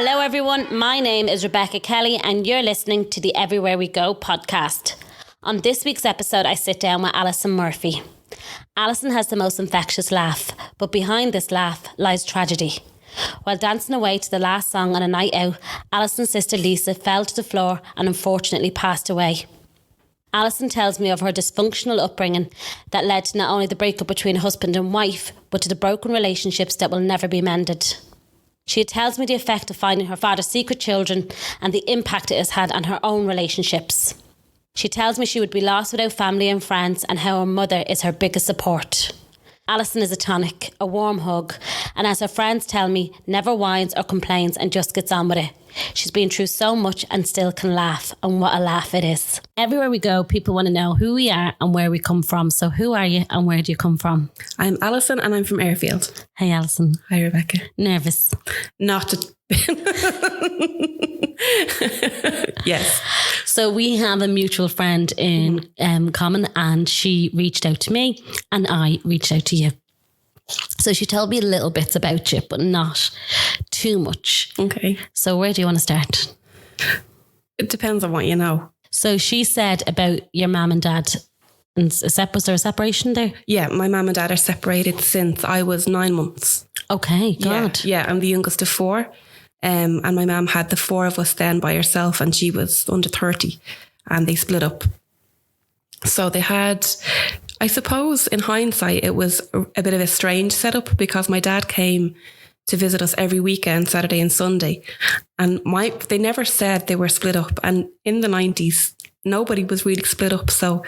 Hello everyone, my name is Rebecca Kelly and you're listening to the Everywhere We Go podcast. On this week's episode, I sit down with Alison Murphy. Alison has the most infectious laugh, but behind this laugh lies tragedy. While dancing away to the last song on a night out, Alison's sister Lisa fell to the floor and unfortunately passed away. Alison tells me of her dysfunctional upbringing that led to not only the breakup between husband and wife, but to the broken relationships that will never be mended. She tells me the effect of finding her father's secret children and the impact it has had on her own relationships. She tells me she would be lost without family and friends and how her mother is her biggest support. Alison is a tonic, a warm hug, and as her friends tell me, never whines or complains and just gets on with it. She's been through so much and still can laugh, and what a laugh it is. Everywhere we go, people want to know who we are and where we come from. So who are you and where do you come from? I'm Alison and I'm from Airfield. Hey Alison. Hi Rebecca. Nervous? Not a Yes. So we have a mutual friend in common, and she reached out to me and I reached out to you. So she told me little bits about you, but not too much. Okay. So where do you want to start? It depends on what you know. So she said about your mum and dad, and was there a separation there? Yeah, my mum and dad are separated since I was 9 months. Okay, God. Yeah, I'm the youngest of four. And my mum had the four of us then by herself, and she was under 30, and they split up. So they had, I suppose in hindsight, it was a bit of a strange setup because my dad came to visit us every weekend, Saturday and Sunday. And they never said they were split up. And in the 90s, nobody was really split up. So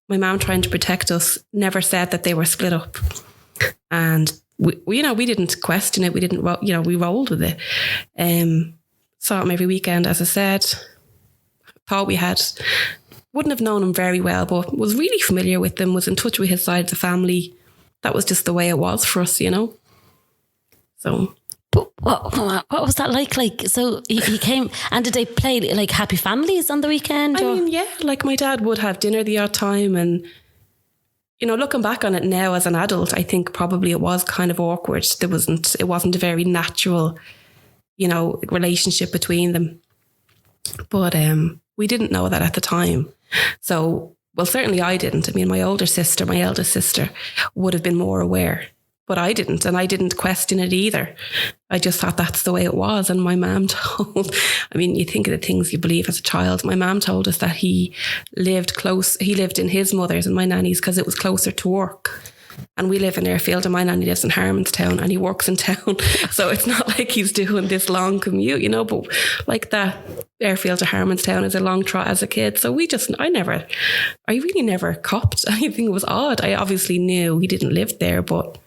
my mum, trying to protect us, never said that they were split up. And we didn't question it. We didn't, we rolled with it. Saw him every weekend, as I said. Thought wouldn't have known him very well, but was really familiar with them, was in touch with his side of the family. That was just the way it was for us, So. But what was that like? So he came, and did they play like Happy Families on the weekend? I mean, yeah, like my dad would have dinner the odd time, and looking back on it now as an adult, I think probably it was kind of awkward. It wasn't a very natural, relationship between them. But we didn't know that at the time. So, well, certainly I didn't. I mean, my eldest sister would have been more aware, but I didn't. And I didn't question it either. I just thought that's the way it was. And my mum you think of the things you believe as a child. My mum told us that he lived in his mother's and my nanny's because it was closer to work. And we live in Airfield and my nanny lives in Harmonstown and he works in town. So it's not like he's doing this long commute, but like that Airfield to Harmonstown is a long trot as a kid. So I really never copped anything. It was odd. I obviously knew he didn't live there, but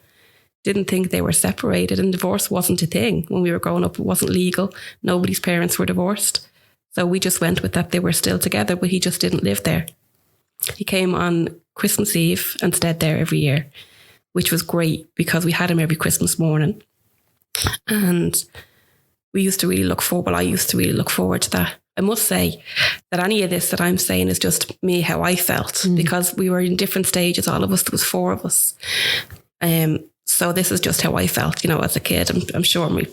didn't think they were separated, and divorce wasn't a thing. When we were growing up, it wasn't legal. Nobody's parents were divorced. So we just went with that. They were still together, but he just didn't live there. He came on Christmas Eve and stayed there every year, which was great because we had him every Christmas morning. And I used to really look forward to that. I must say that any of this that I'm saying is just me, how I felt, because we were in different stages, all of us. There was four of us. So this is just how I felt, as a kid. I'm sure my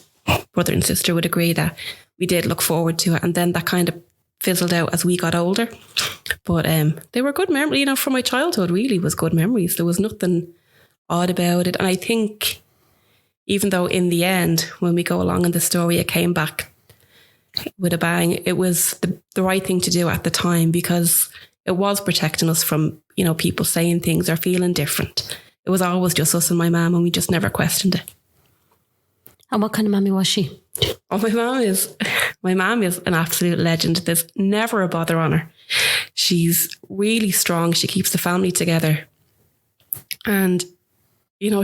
brother and sister would agree that we did look forward to it. And then that kind of fizzled out as we got older. But they were good memories, from my childhood, really was good memories. There was nothing odd about it. And I think even though in the end, when we go along in the story, it came back with a bang, it was the right thing to do at the time because it was protecting us from, people saying things or feeling different. It was always just us and my mum, and we just never questioned it. And what kind of mammy was she? Oh, my mum is an absolute legend. There's never a bother on her. She's really strong. She keeps the family together. And,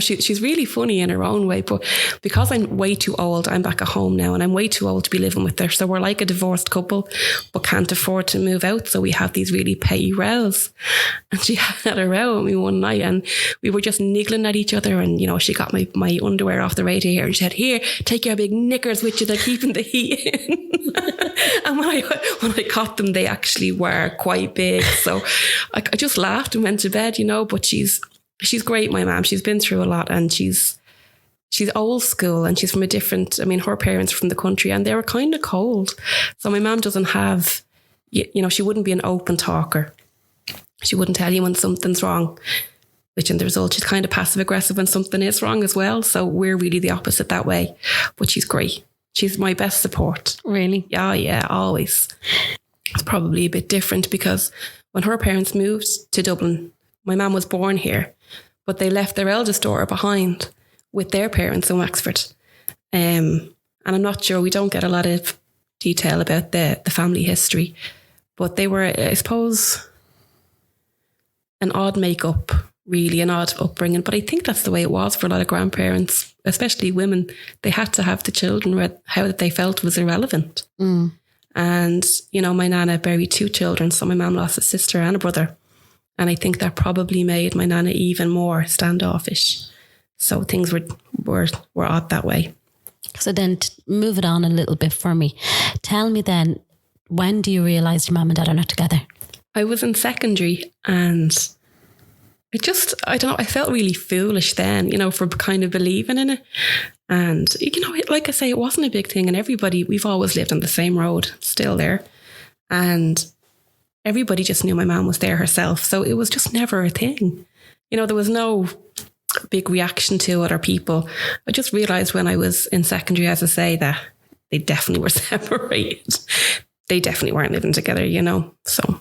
she's really funny in her own way. But because I'm way too old, I'm back at home now and I'm way too old to be living with her. So we're like a divorced couple, but can't afford to move out. So we have these really petty rows. And she had a row with me one night and we were just niggling at each other. And, she got my underwear off the radiator and she said, "Here, take your big knickers with you. They're keeping the heat in." And when I caught them, they actually were quite big. So I just laughed and went to bed, but she's great, my mum. She's been through a lot and she's she's old school and she's from her parents are from the country and they were kind of cold. So my mum doesn't have, she wouldn't be an open talker. She wouldn't tell you when something's wrong, which in the result, she's kind of passive aggressive when something is wrong as well. So we're really the opposite that way. But she's great. She's my best support. Really? Yeah, always. It's probably a bit different because when her parents moved to Dublin, my mum was born here, but they left their eldest daughter behind with their parents in Wexford. And I'm not sure, we don't get a lot of detail about the family history, but they were, I suppose, an odd makeup, really, an odd upbringing. But I think that's the way it was for a lot of grandparents, especially women. They had to have the children. How they felt was irrelevant. Mm. And, my nana buried 2 children. So my mum lost a sister and a brother. And I think that probably made my nana even more standoffish. So things were odd that way. So then move it on a little bit for me. Tell me then, when do you realise your mum and dad are not together? I was in secondary and I felt really foolish then, for kind of believing in it. And, like I say, it wasn't a big thing and we've always lived on the same road, still there. And everybody just knew my mum was there herself. So it was just never a thing. There was no big reaction to other people. I just realised when I was in secondary, as I say, that they definitely were separated. They definitely weren't living together, so...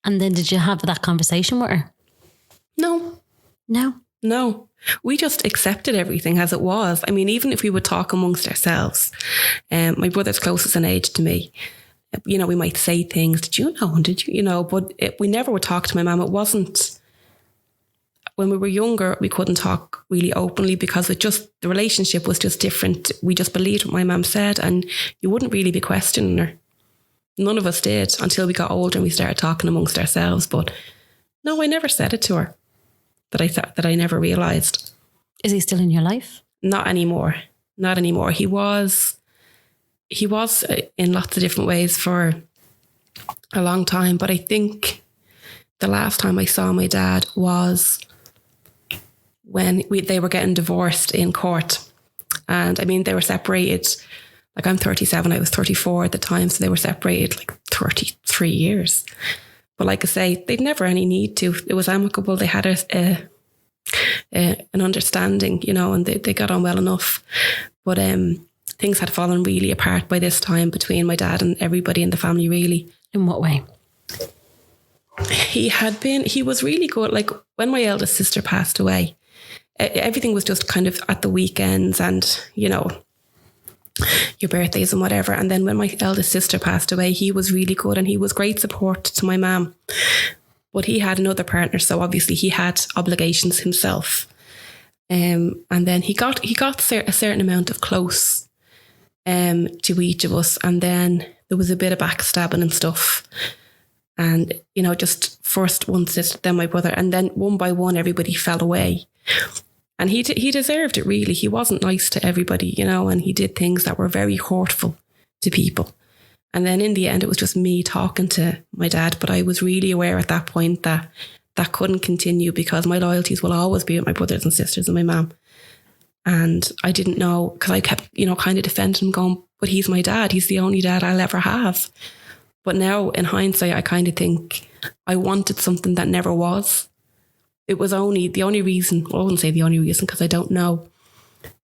And then did you have that conversation with her? No. We just accepted everything as it was. I mean, even if we would talk amongst ourselves, my brother's closest in age to me, we might say things, did you know? And did you, but we never would talk to my mum. It wasn't, when we were younger, we couldn't talk really openly because the relationship was just different. We just believed what my mum said and you wouldn't really be questioning her. None of us did until we got older and we started talking amongst ourselves. But no, I never said it to her that I never realised. Is he still in your life? Not anymore. He was in lots of different ways for a long time. But I think the last time I saw my dad was when they were getting divorced in court. And I mean, they were separated. Like I'm 37, I was 34 at the time. So they were separated like 33 years. But like I say, they'd never any need to. It was amicable. They had an understanding, and they got on well enough. But things had fallen really apart by this time between my dad and everybody in the family, really. In what way? He was really good. Like when my eldest sister passed away, everything was just kind of at the weekends and, your birthdays and whatever. And then when my eldest sister passed away, he was really good and he was great support to my mum. But he had another partner, so obviously he had obligations himself. And then he got a certain amount of close to each of us. And then there was a bit of backstabbing and stuff. And, just first one sister, then my brother. And then one by one, everybody fell away. And he deserved it, really. He wasn't nice to everybody, and he did things that were very hurtful to people. And then in the end, it was just me talking to my dad. But I was really aware at that point that couldn't continue because my loyalties will always be with my brothers and sisters and my mum. And I didn't know, because I kept, kind of defending him, going, but he's my dad. He's the only dad I'll ever have. But now in hindsight, I kind of think I wanted something that never was. It was only the only reason, well, I wouldn't say the only reason because I don't know,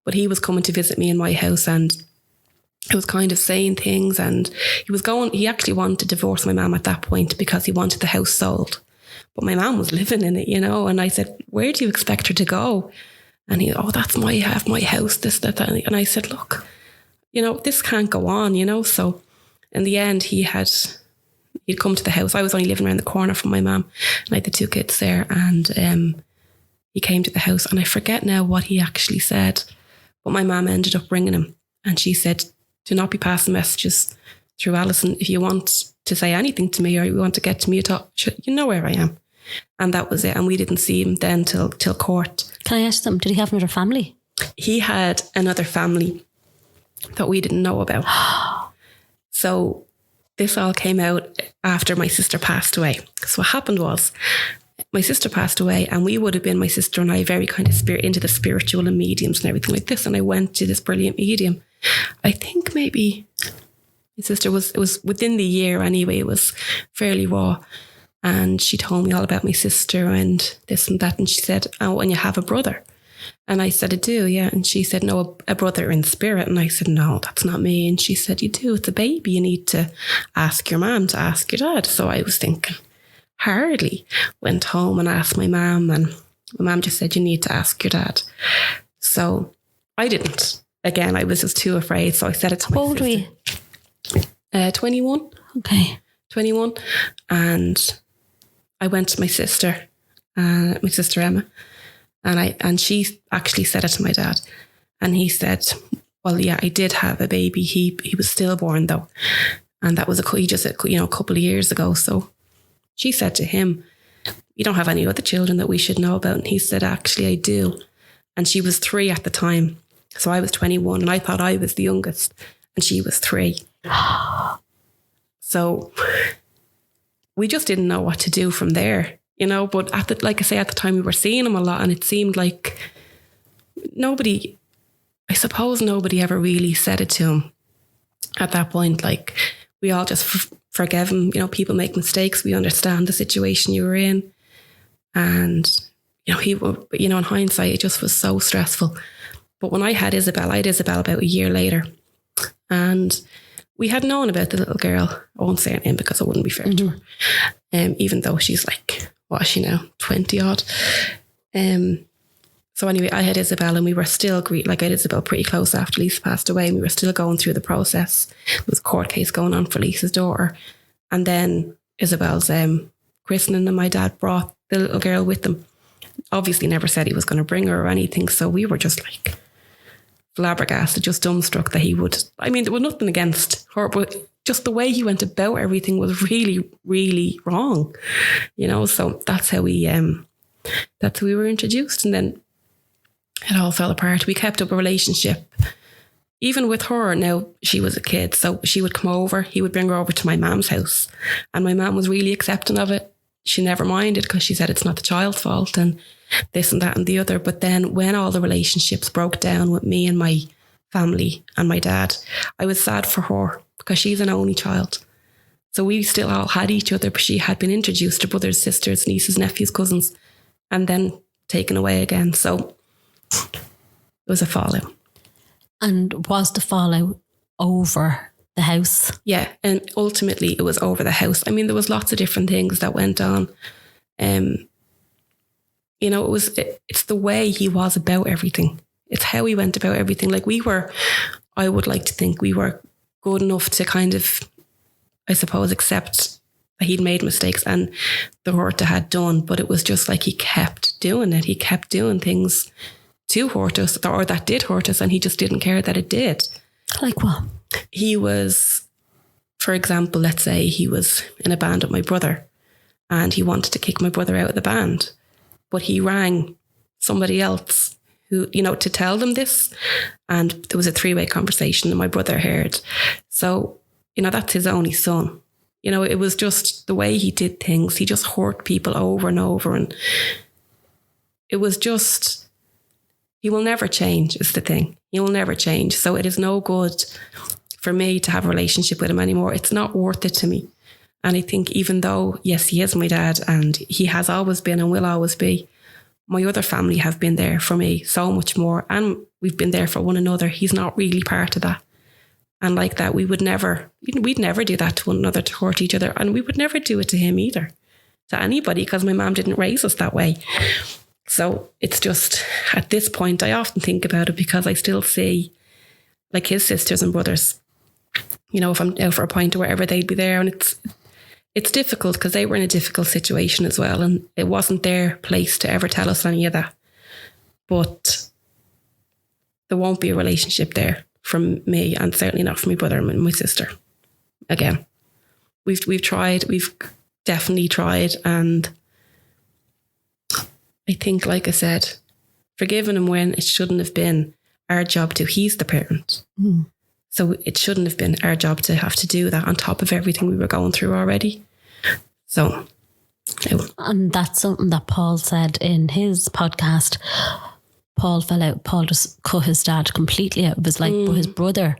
but he was coming to visit me in my house and he was kind of saying things and he actually wanted to divorce my mum at that point because he wanted the house sold. But my mum was living in it, and I said, where do you expect her to go? And he, that's my house, this, that. And I said, look, this can't go on, So in the end, he'd come to the house. I was only living around the corner from my mum and I had the 2 kids there. And he came to the house and I forget now what he actually said. But my mum ended up ringing him and she said, do not be passing messages through Alison. If you want to say anything to me or you want to get to me at all, you know where I am. And that was it. And we didn't see him then till court. Can I ask them, did he have another family? He had another family that we didn't know about. So this all came out after my sister passed away. So what happened was my sister passed away, and we would have been, my sister and I, very kind of into the spiritual and mediums and everything like this. And I went to this brilliant medium. I think maybe my sister it was within the year anyway. It was fairly raw. And she told me all about my sister and this and that. And she said, oh, and you have a brother. And I said, I do, yeah. And she said, no, a brother in spirit. And I said, no, that's not me. And she said, you do. It's a baby. You need to ask your mum to ask your dad. So I was thinking, hardly. Went home and asked my mum. And my mum just said, you need to ask your dad. So I didn't. Again, I was just too afraid. So I said it to my sister. How old were you? 21. Okay. 21. And I went to my sister Emma, and she actually said it to my dad, and he said, well, yeah, I did have a baby. He was stillborn though, and that was a couple of years ago. So she said to him, you don't have any other children that we should know about? And he said, actually, I do. And she was 3 at the time, so I was 21, and I thought I was the youngest, and she was 3. So we just didn't know what to do from there, but like I say, at the time we were seeing him a lot, and it seemed like nobody ever really said it to him at that point. Like, we all just forgive him. People make mistakes. We understand the situation you were in. And, in hindsight, it just was so stressful. But when I had Isabella about a year later, and we had known about the little girl. I won't say her name because it wouldn't be fair to her. Even though she's like, what is she now? 20 odd. So anyway, I had Isabella, and we were still I had Isabella pretty close after Lisa passed away, and we were still going through the process. There was a court case going on for Lisa's daughter. And then Isabella's christening, and my dad brought the little girl with them. Obviously never said he was going to bring her or anything. So we were just like flabbergasted, just dumbstruck that he would. I mean, there was nothing against her, but just the way he went about everything was really, really wrong, so that's how we were introduced. And then it all fell apart. We kept up a relationship even with her. Now, she was a kid, so she would come over, he would bring her over to my mum's house, and my mum was really accepting of it. She never minded, because she said it's not the child's fault and this and that and the other. But then when all the relationships broke down with me and my family and my dad, I was sad for her, because she's an only child. So we still all had each other, but she had been introduced to brothers, sisters, nieces, nephews, cousins, and then taken away again. So it was a fallout. And was the fallout over the house? Yeah, and ultimately it was over the house. I mean, there was lots of different things that went on. It's the way he was about everything. It's how he went about everything. Like, I would like to think we were good enough to kind of, I suppose, accept that he'd made mistakes and the hurt that had done, but it was just like he kept doing it. He kept doing things to hurt us, or that did hurt us, and he just didn't care that it did. Like what? He was, for example, let's say he was in a band with my brother and he wanted to kick my brother out of the band, but he rang somebody else who, to tell them this, and there was a 3-way conversation that my brother heard. So, that's his only son. It was just the way he did things. He just hurt people over and over, and it was just, he will never change is the thing. He will never change. So it is no good for me to have a relationship with him anymore. It's not worth it to me. And I think even though, yes, he is my dad and he has always been and will always be, my other family have been there for me so much more, and we've been there for one another. He's not really part of that. And like that, we'd never do that to one another, to hurt each other. And we would never do it to him either, to anybody, because my mom didn't raise us that way. So it's just, at this point, I often think about it, because I still see like his sisters and brothers, if I'm out for a pint or wherever, they'd be there. And it's difficult, because they were in a difficult situation as well. And it wasn't their place to ever tell us any of that. But there won't be a relationship there from me, and certainly not from my brother and my sister. Again, we've tried, we've definitely tried. And I think, like I said, forgiving him when it shouldn't have been our job to. He's the parent. Mm. So it shouldn't have been our job to have to do that on top of everything we were going through already. So And that's something that Paul said in his podcast. Paul fell out. Paul just cut his dad completely out of his life, but his brother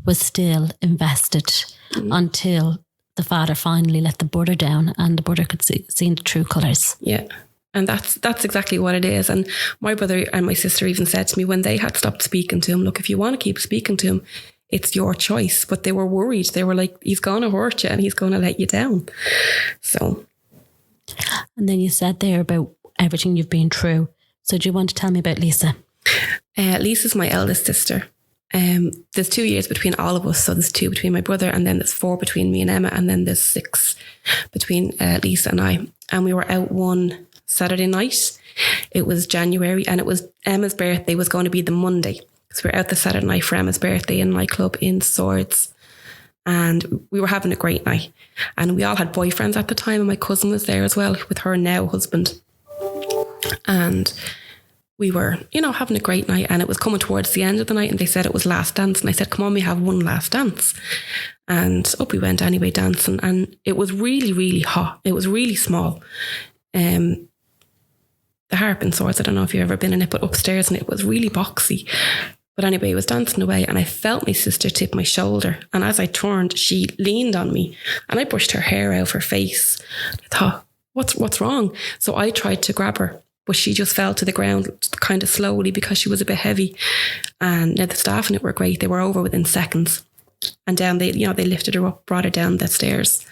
was still invested until the father finally let the brother down and the brother could see the true colours. Yeah. And that's exactly what it is. And my brother and my sister even said to me when they had stopped speaking to him, look, if you want to keep speaking to him, it's your choice. But they were worried. They were like, he's going to hurt you and he's going to let you down. So. And then you said there about everything you've been through. So do you want to tell me about Lisa? Lisa's my eldest sister. There's 2 years between all of us. So there's 2 between my brother, and then there's 4 between me and Emma, and then there's 6 between Lisa and I. And we were out one Saturday night. It was January, and it was Emma's birthday was going to be the Monday. So we were out the Saturday night for Emma's birthday in a nightclub in Swords. And we were having a great night. And we all had boyfriends at the time, and my cousin was there as well with her now husband. And we were, having a great night, and it was coming towards the end of the night, and they said it was last dance. And I said, come on, we have one last dance. And up we went anyway, dancing. And it was really, really hot. It was really small. The Harp in Swords, I don't know if you've ever been in it, but upstairs, and it was really boxy. But anyway, I was dancing away, and I felt my sister tip my shoulder. And as I turned, she leaned on me, and I brushed her hair out of her face. I thought, what's wrong? So I tried to grab her, but she just fell to the ground kind of slowly because she was a bit heavy. And the staff in it were great. They were over within seconds. And down, they lifted her up, brought her down the stairs.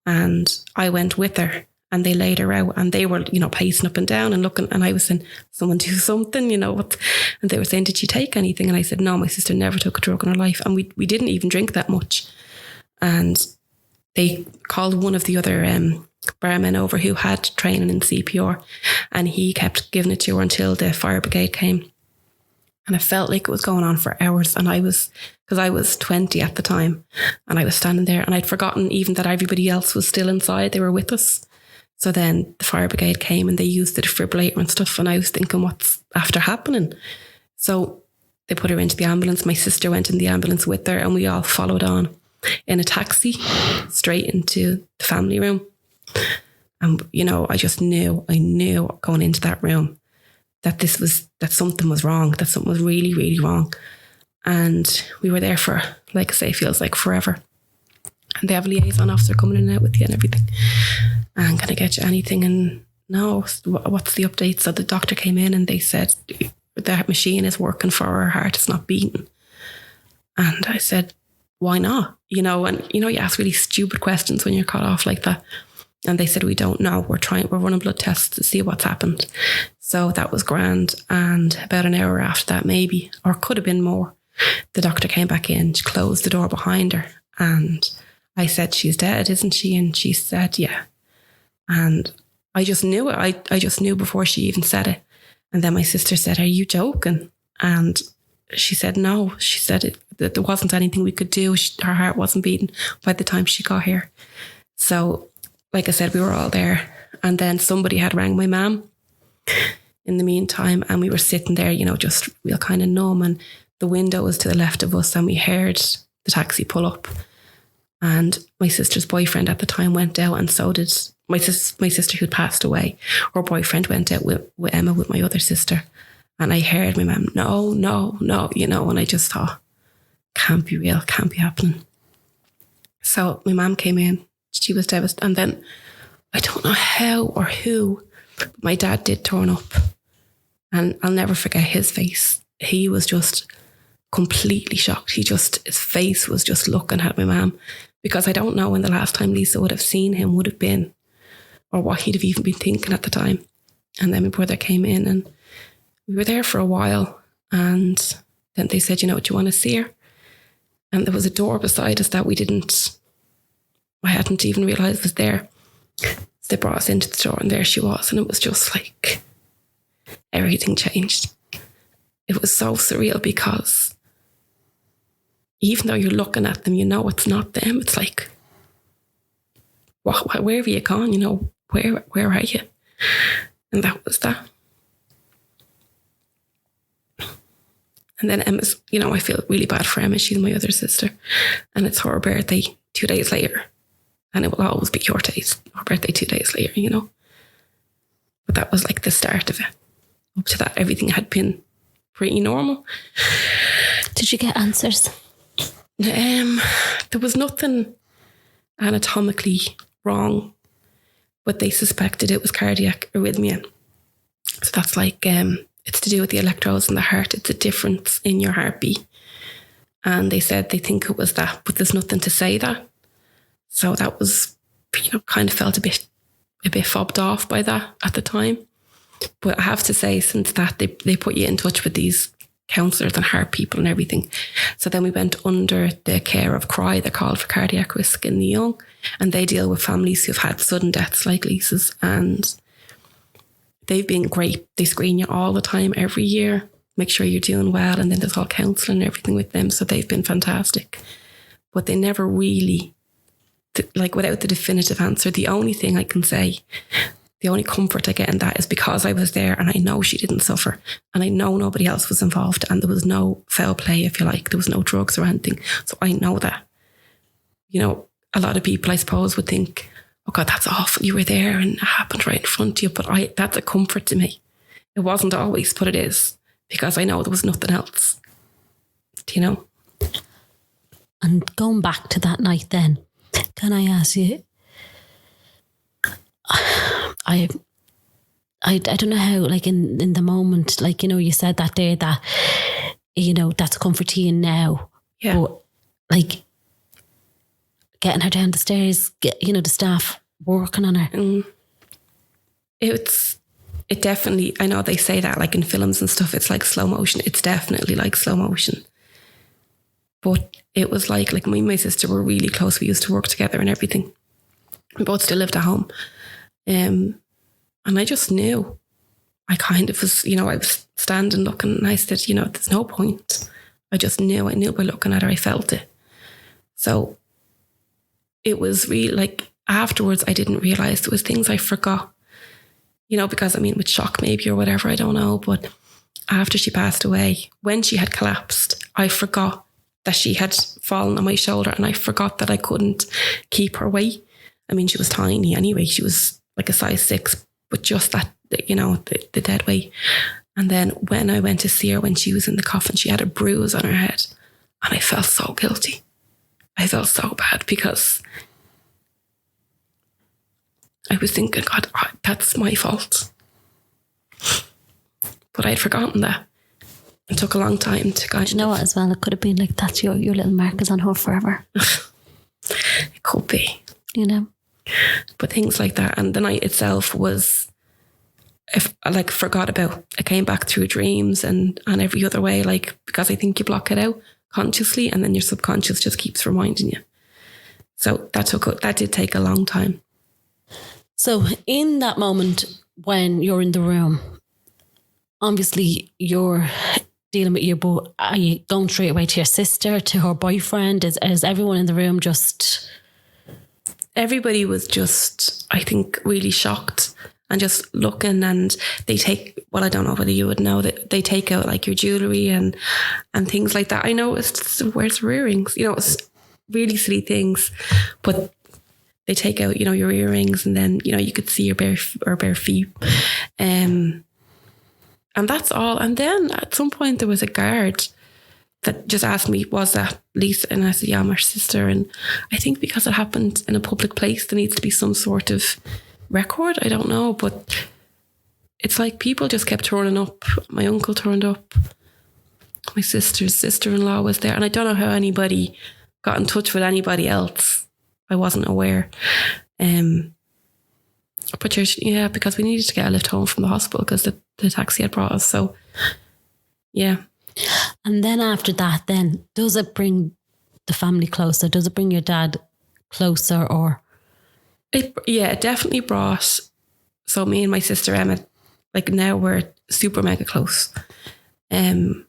And I went with her, and they laid her out, and they were, pacing up and down and looking. And I was saying, someone do something, And they were saying, did she take anything? And I said, no, my sister never took a drug in her life. And we didn't even drink that much. And they called one of the other barmen over who had training in CPR, and he kept giving it to her until the fire brigade came. And I felt like it was going on for hours. And because I was 20 at the time, and I was standing there, and I'd forgotten even that everybody else was still inside. They were with us. So then the fire brigade came, and they used the defibrillator and stuff. And I was thinking, what's after happening? So they put her into the ambulance. My sister went in the ambulance with her, and we all followed on in a taxi straight into the family room. And, I just knew going into that room that something was wrong, that something was really, really wrong. And we were there for, like I say, feels like forever. And they have a liaison officer coming in and out with you and everything. And can I get you anything? And no, what's the update? So the doctor came in, and they said, that machine is working for her heart, it's not beating. And I said, why not? You ask really stupid questions when you're cut off like that. And they said, we don't know. We're running blood tests to see what's happened. So that was grand. And about an hour after that, maybe, or could have been more, the doctor came back in, she closed the door behind her. And I said, she's dead, isn't she? And she said, yeah. And I just knew it. I just knew before she even said it. And then my sister said, are you joking? And she said, no. She said that there wasn't anything we could do. Her heart wasn't beating by the time she got here. So, like I said, we were all there. And then somebody had rang my mum in the meantime, and we were sitting there, just real kind of numb. And the window was to the left of us, and we heard the taxi pull up. And my sister's boyfriend at the time went out, and so did my sister who'd passed away. Her boyfriend went out with Emma, with my other sister. And I heard my mum, no, and I just thought, can't be real, can't be happening. So my mum came in. She was devastated. And then I don't know how or who, but my dad did turn up. And I'll never forget his face. He was just completely shocked. His face was just looking at my mum, because I don't know when the last time Lisa would have seen him would have been, or what he'd have even been thinking at the time. And then my brother came in, and we were there for a while. And then they said, do you want to see her? And there was a door beside us that I hadn't even realised was there. So they brought us into the door, and there she was. And it was just like everything changed. It was so surreal, because even though you're looking at them, it's not them. It's like, where have you gone? Where are you? And that was that. And then Emma's, I feel really bad for Emma. She's my other sister. And it's her birthday 2 days later. and it will always be your birthday 2 days later, you know. But that was like the start of it. Up to that, everything had been pretty normal. Did you get answers? There was nothing anatomically wrong, but they suspected it was cardiac arrhythmia. So that's like, it's to do with the electrodes in the heart. It's a difference in your heartbeat. And they said they think it was that, but there's nothing to say that. So that was, you know, kind of felt a bit fobbed off by that at the time. But I have to say, since that, they put you in touch with these counsellors and heart people and everything. So then we went under the care of CRY, they're called, for cardiac risk in the young. And they deal with families who've had sudden deaths like Lisa's. And they've been great. They screen you all the time, every year, make sure you're doing well. And then there's all counselling and everything with them. So they've been fantastic. But they never really, like, without the definitive answer, the only thing I can say, the only comfort I get in that is because I was there and I know she didn't suffer and I know nobody else was involved and there was no foul play, if you like. There was no drugs or anything. So I know that. You know, a lot of people, I suppose, would think, oh God, that's awful. You were there and it happened right in front of you. But that's a comfort to me. It wasn't always, but it is, because I know there was nothing else. Do you know? And going back to that night then, can I ask you, I don't know how, like in the moment, like, you know, you said that day that, you know, that's comfort to you now. Yeah. But like getting her down the stairs, you know, the staff working on her. It definitely, I know they say that like in films and stuff, it's like slow motion. It's definitely like slow motion. But it was like me and my sister were really close. We used to work together and everything. We both still lived at home. And I just knew. I kind of was, you know, I was standing looking and I said, you know, there's no point. I just knew. I knew by looking at her, I felt it. So it was really like afterwards, I didn't realise there was things I forgot, you know, because I mean, with shock maybe or whatever, I don't know. But after she passed away, when she had collapsed, I forgot that she had fallen on my shoulder and I forgot that I couldn't keep her weight. I mean, she was tiny anyway. She was like a size 6, but just that, you know, the dead weight. And then when I went to see her, when she was in the coffin, she had a bruise on her head and I felt so guilty. I felt so bad because I was thinking, God, that's my fault. But I'd forgotten that. It took a long time to kind of... You know what, as well, it could have been like, that's your little mark is on her forever. It could be. You know? But things like that. And the night itself was, if I like forgot about, I came back through dreams and every other way, like, because I think you block it out consciously and then your subconscious just keeps reminding you. So that did take a long time. So in that moment when you're in the room, obviously you're dealing with but are you going straight away to your sister, to her boyfriend? Is everyone in the room just... Everybody was just, I think, really shocked and just looking, and they take, well, I don't know whether you would know, that they take out like your jewellery and things like that. I noticed, where's her earrings? You know, it's really silly things, but they take out, you know, your earrings and then, you know, you could see your bare feet. And that's all. And then at some point there was a guard that just asked me, was that Lisa? And I said, yeah, I'm her sister. And I think because it happened in a public place, there needs to be some sort of record. I don't know, but it's like people just kept turning up. My uncle turned up. My sister's sister-in-law was there. And I don't know how anybody got in touch with anybody else. I wasn't aware. But yeah, because we needed to get a lift home from the hospital because the taxi had brought us. So, yeah. And then after that, then does it bring the family closer? Does it bring your dad closer, or? It definitely brought. So me and my sister Emma, like now we're super mega close. You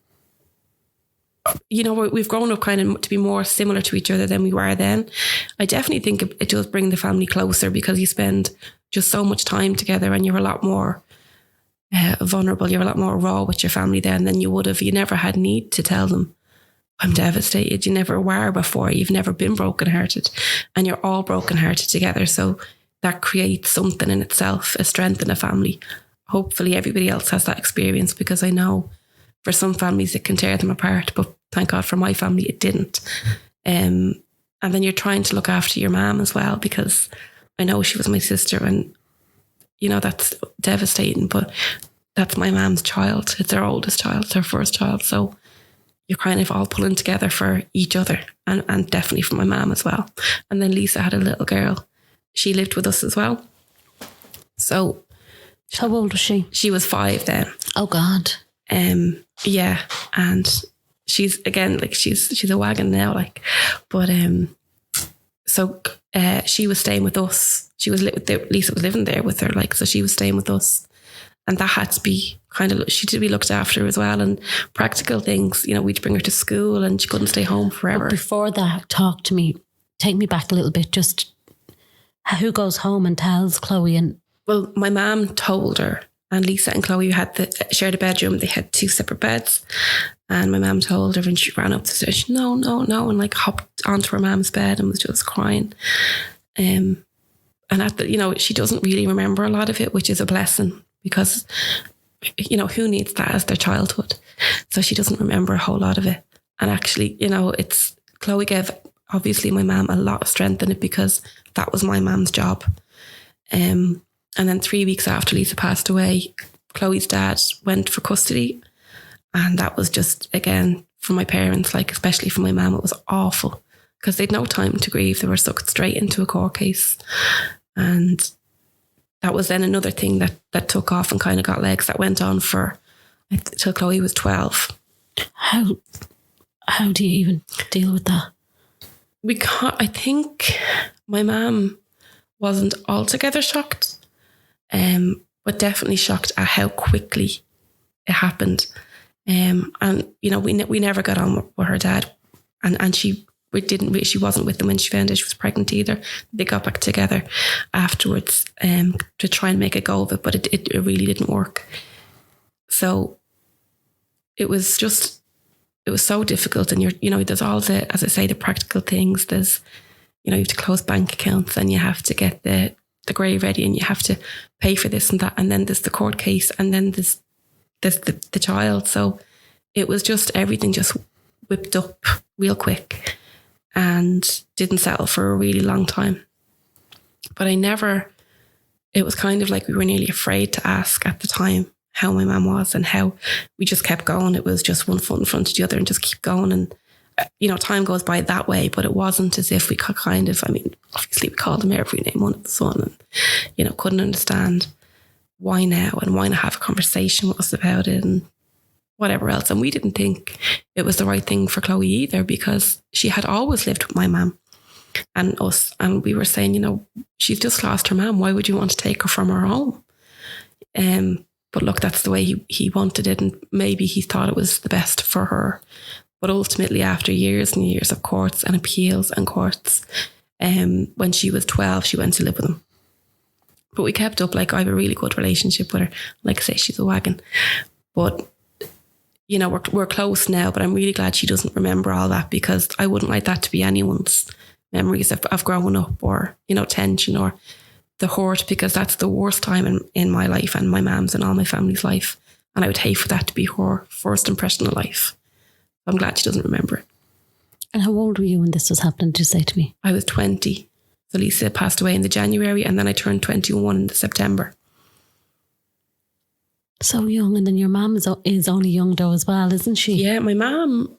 know, we've grown up kind of to be more similar to each other than we were then. I definitely think it does bring the family closer because you spend just so much time together and you're a lot more vulnerable. You're a lot more raw with your family then than you would have. You never had need to tell them, I'm devastated. You never were before. You've never been brokenhearted, and you're all brokenhearted together. So that creates something in itself, a strength in a family. Hopefully everybody else has that experience, because I know for some families it can tear them apart, but thank God for my family it didn't. And then you're trying to look after your mum as well, because I know she was my sister, and you know, that's devastating, but that's my mum's child. It's her oldest child, it's her first child. So you're kind of all pulling together for each other, and definitely for my mum as well. And then Lisa had a little girl. She lived with us as well. So how old was she? She was 5 then. Oh God. Yeah, and she's again like she's a wagon now, like, but so she was staying with us. She was Lisa was living there with her, like, so she was staying with us, and that had to be she did be looked after as well, and practical things, you know, we'd bring her to school, and she couldn't stay home forever. But before that, take me back a little bit. Just who goes home and tells Chloe? And well, my mum told her, and Lisa and Chloe shared a bedroom. They had 2 separate beds, and my mum told her, and she ran up the stairs, no, and like hopped onto her mum's bed and was just crying. And you know, she doesn't really remember a lot of it, which is a blessing, because you know, who needs that as their childhood? So she doesn't remember a whole lot of it. And actually, you know, Chloe gave obviously my mum a lot of strength in it, because that was my mum's job. And then 3 weeks after Lisa passed away, Chloe's dad went for custody. And that was just, again, for my parents, like especially for my mum, it was awful, because they'd no time to grieve. They were sucked straight into a court case. And that was then another thing that took off and kind of got legs, that went on for till Chloe was 12. How do you even deal with that? I think my mum wasn't altogether shocked, but definitely shocked at how quickly it happened. And you know, we never got on with her dad, and she wasn't with them when she found out she was pregnant either. They got back together afterwards to try and make a go of it, but it really didn't work. So it was so difficult. And you know, there's all the, as I say, the practical things. There's, you know, you have to close bank accounts, and you have to get the grave ready, and you have to pay for this and that. And then there's the court case, and then there's the child. So it was just, everything just whipped up real quick, and didn't settle for a really long time. But it was kind of like we were nearly afraid to ask at the time how my mum was, and how we just kept going. It was just one foot in front of the other and just keep going. And, you know, time goes by that way, but it wasn't as if we could obviously we called him every name under the sun, and, you know, couldn't understand why now, and why not have a conversation with us about it, and whatever else. And we didn't think it was the right thing for Chloe either, because she had always lived with my mum and us, and we were saying, you know, she's just lost her mum. Why would you want to take her from her home? But look, that's the way he wanted it, and maybe he thought it was the best for her. But ultimately, after years and years of courts and appeals and courts, when she was 12, she went to live with him. But we kept up, like, I have a really good relationship with her. Like I say, she's a wagon. But, you know, we're close now, but I'm really glad she doesn't remember all that, because I wouldn't like that to be anyone's memories of growing up, or, you know, tension or the hurt, because that's the worst time in my life and my mum's and all my family's life. And I would hate for that to be her first impression of life. I'm glad she doesn't remember it. And how old were you when this was happening, did you say to me? I was 20. So Lisa passed away in the January, and then I turned 21 in the September. So young. And then your mum is only young though as well, isn't she? Yeah, my mum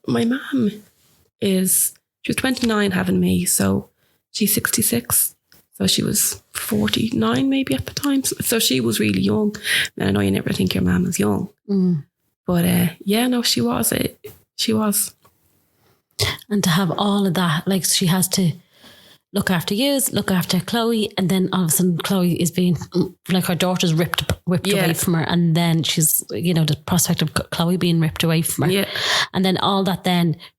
she was 29 having me, so she's 66. So she was 49 maybe at the time. So she was really young. And I know you never think your mum is young. Mm. But yeah, no, she was. She was. And to have all of that, like, she has to look after you, look after Chloe, and then all of a sudden Chloe is being, like, her daughter's whipped away from her, and then she's, you know, the prospect of Chloe being ripped away from her. Yeah. And then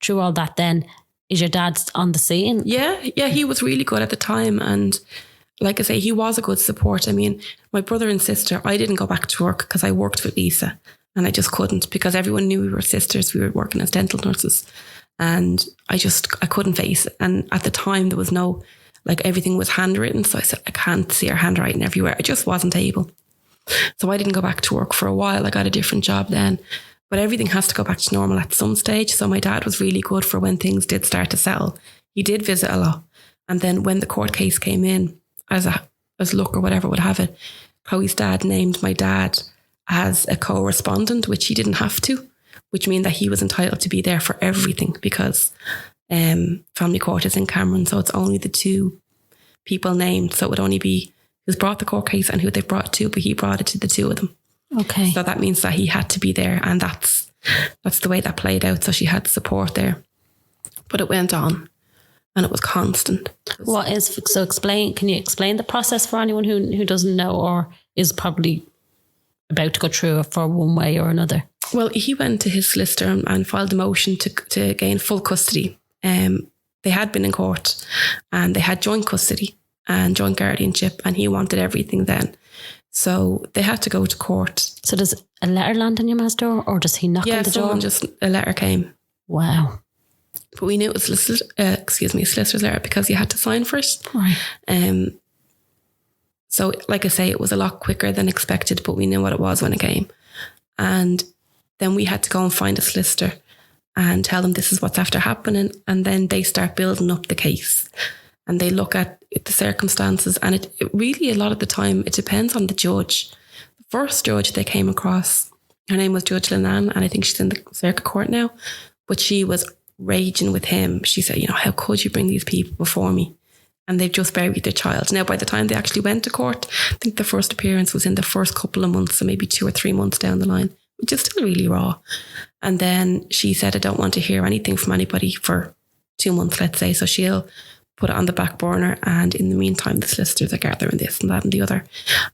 through all that then, is your dad on the scene? Yeah, he was really good at the time, and like I say, he was a good support. I mean, my brother and sister, I didn't go back to work because I worked with Lisa, and I just couldn't, because everyone knew we were sisters. We were working as dental nurses. And I couldn't face it. And at the time there was no, like, everything was handwritten. So I said, I can't see her handwriting everywhere. I just wasn't able. So I didn't go back to work for a while. I got a different job then. But everything has to go back to normal at some stage. So my dad was really good for when things did start to settle. He did visit a lot. And then when the court case came in, as luck or whatever would have it, Chloe's dad named my dad as a co-respondent, which he didn't have to, which meant that he was entitled to be there for everything because family court is in Cameron. So it's only the two people named. So it would only be who's brought the court case and who they've brought it to, but he brought it to the two of them. Okay. So that means that he had to be there, and that's the way that played out. So she had support there. But it went on and it was constant. Can you explain the process for anyone who doesn't know or is probably about to go through it for one way or another? Well, he went to his solicitor and filed a motion to gain full custody. They had been in court and they had joint custody and joint guardianship, and he wanted everything then. So they had to go to court. So does a letter land on your man's door, or does he knock on the door? Yeah, a letter came. Wow. But we knew it was a solicitor's letter because you had to sign first. Right. So like I say, it was a lot quicker than expected, but we knew what it was when it came. And then we had to go and find a solicitor and tell them this is what's after happening. And then they start building up the case and they look at the circumstances. And it really, a lot of the time, it depends on the judge. The first judge they came across, her name was Judge Linan, and I think she's in the circuit court now, but she was raging with him. She said, how could you bring these people before me? And they've just buried their child. Now, by the time they actually went to court, I think the first appearance was in the first couple of months, so maybe 2 or 3 months down the line, which is still really raw. And then she said, I don't want to hear anything from anybody for 2 months, let's say. So she'll put it on the back burner. And in the meantime, the solicitors are gathering this and that and the other.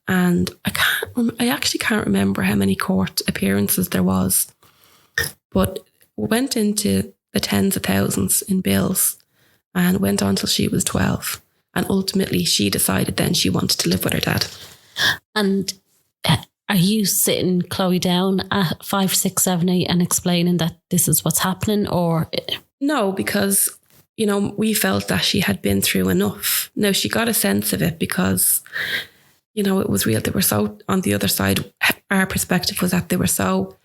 And I actually can't remember how many court appearances there was, but we went into the tens of thousands in bills and went on till she was 12. And ultimately she decided then she wanted to live with her dad. And are you sitting Chloe down at 5, 6, 7, 8 and explaining that this is what's happening, or? No, because, we felt that she had been through enough. Now, she got a sense of it because, it was real. They were so, on the other side, our perspective was that they were so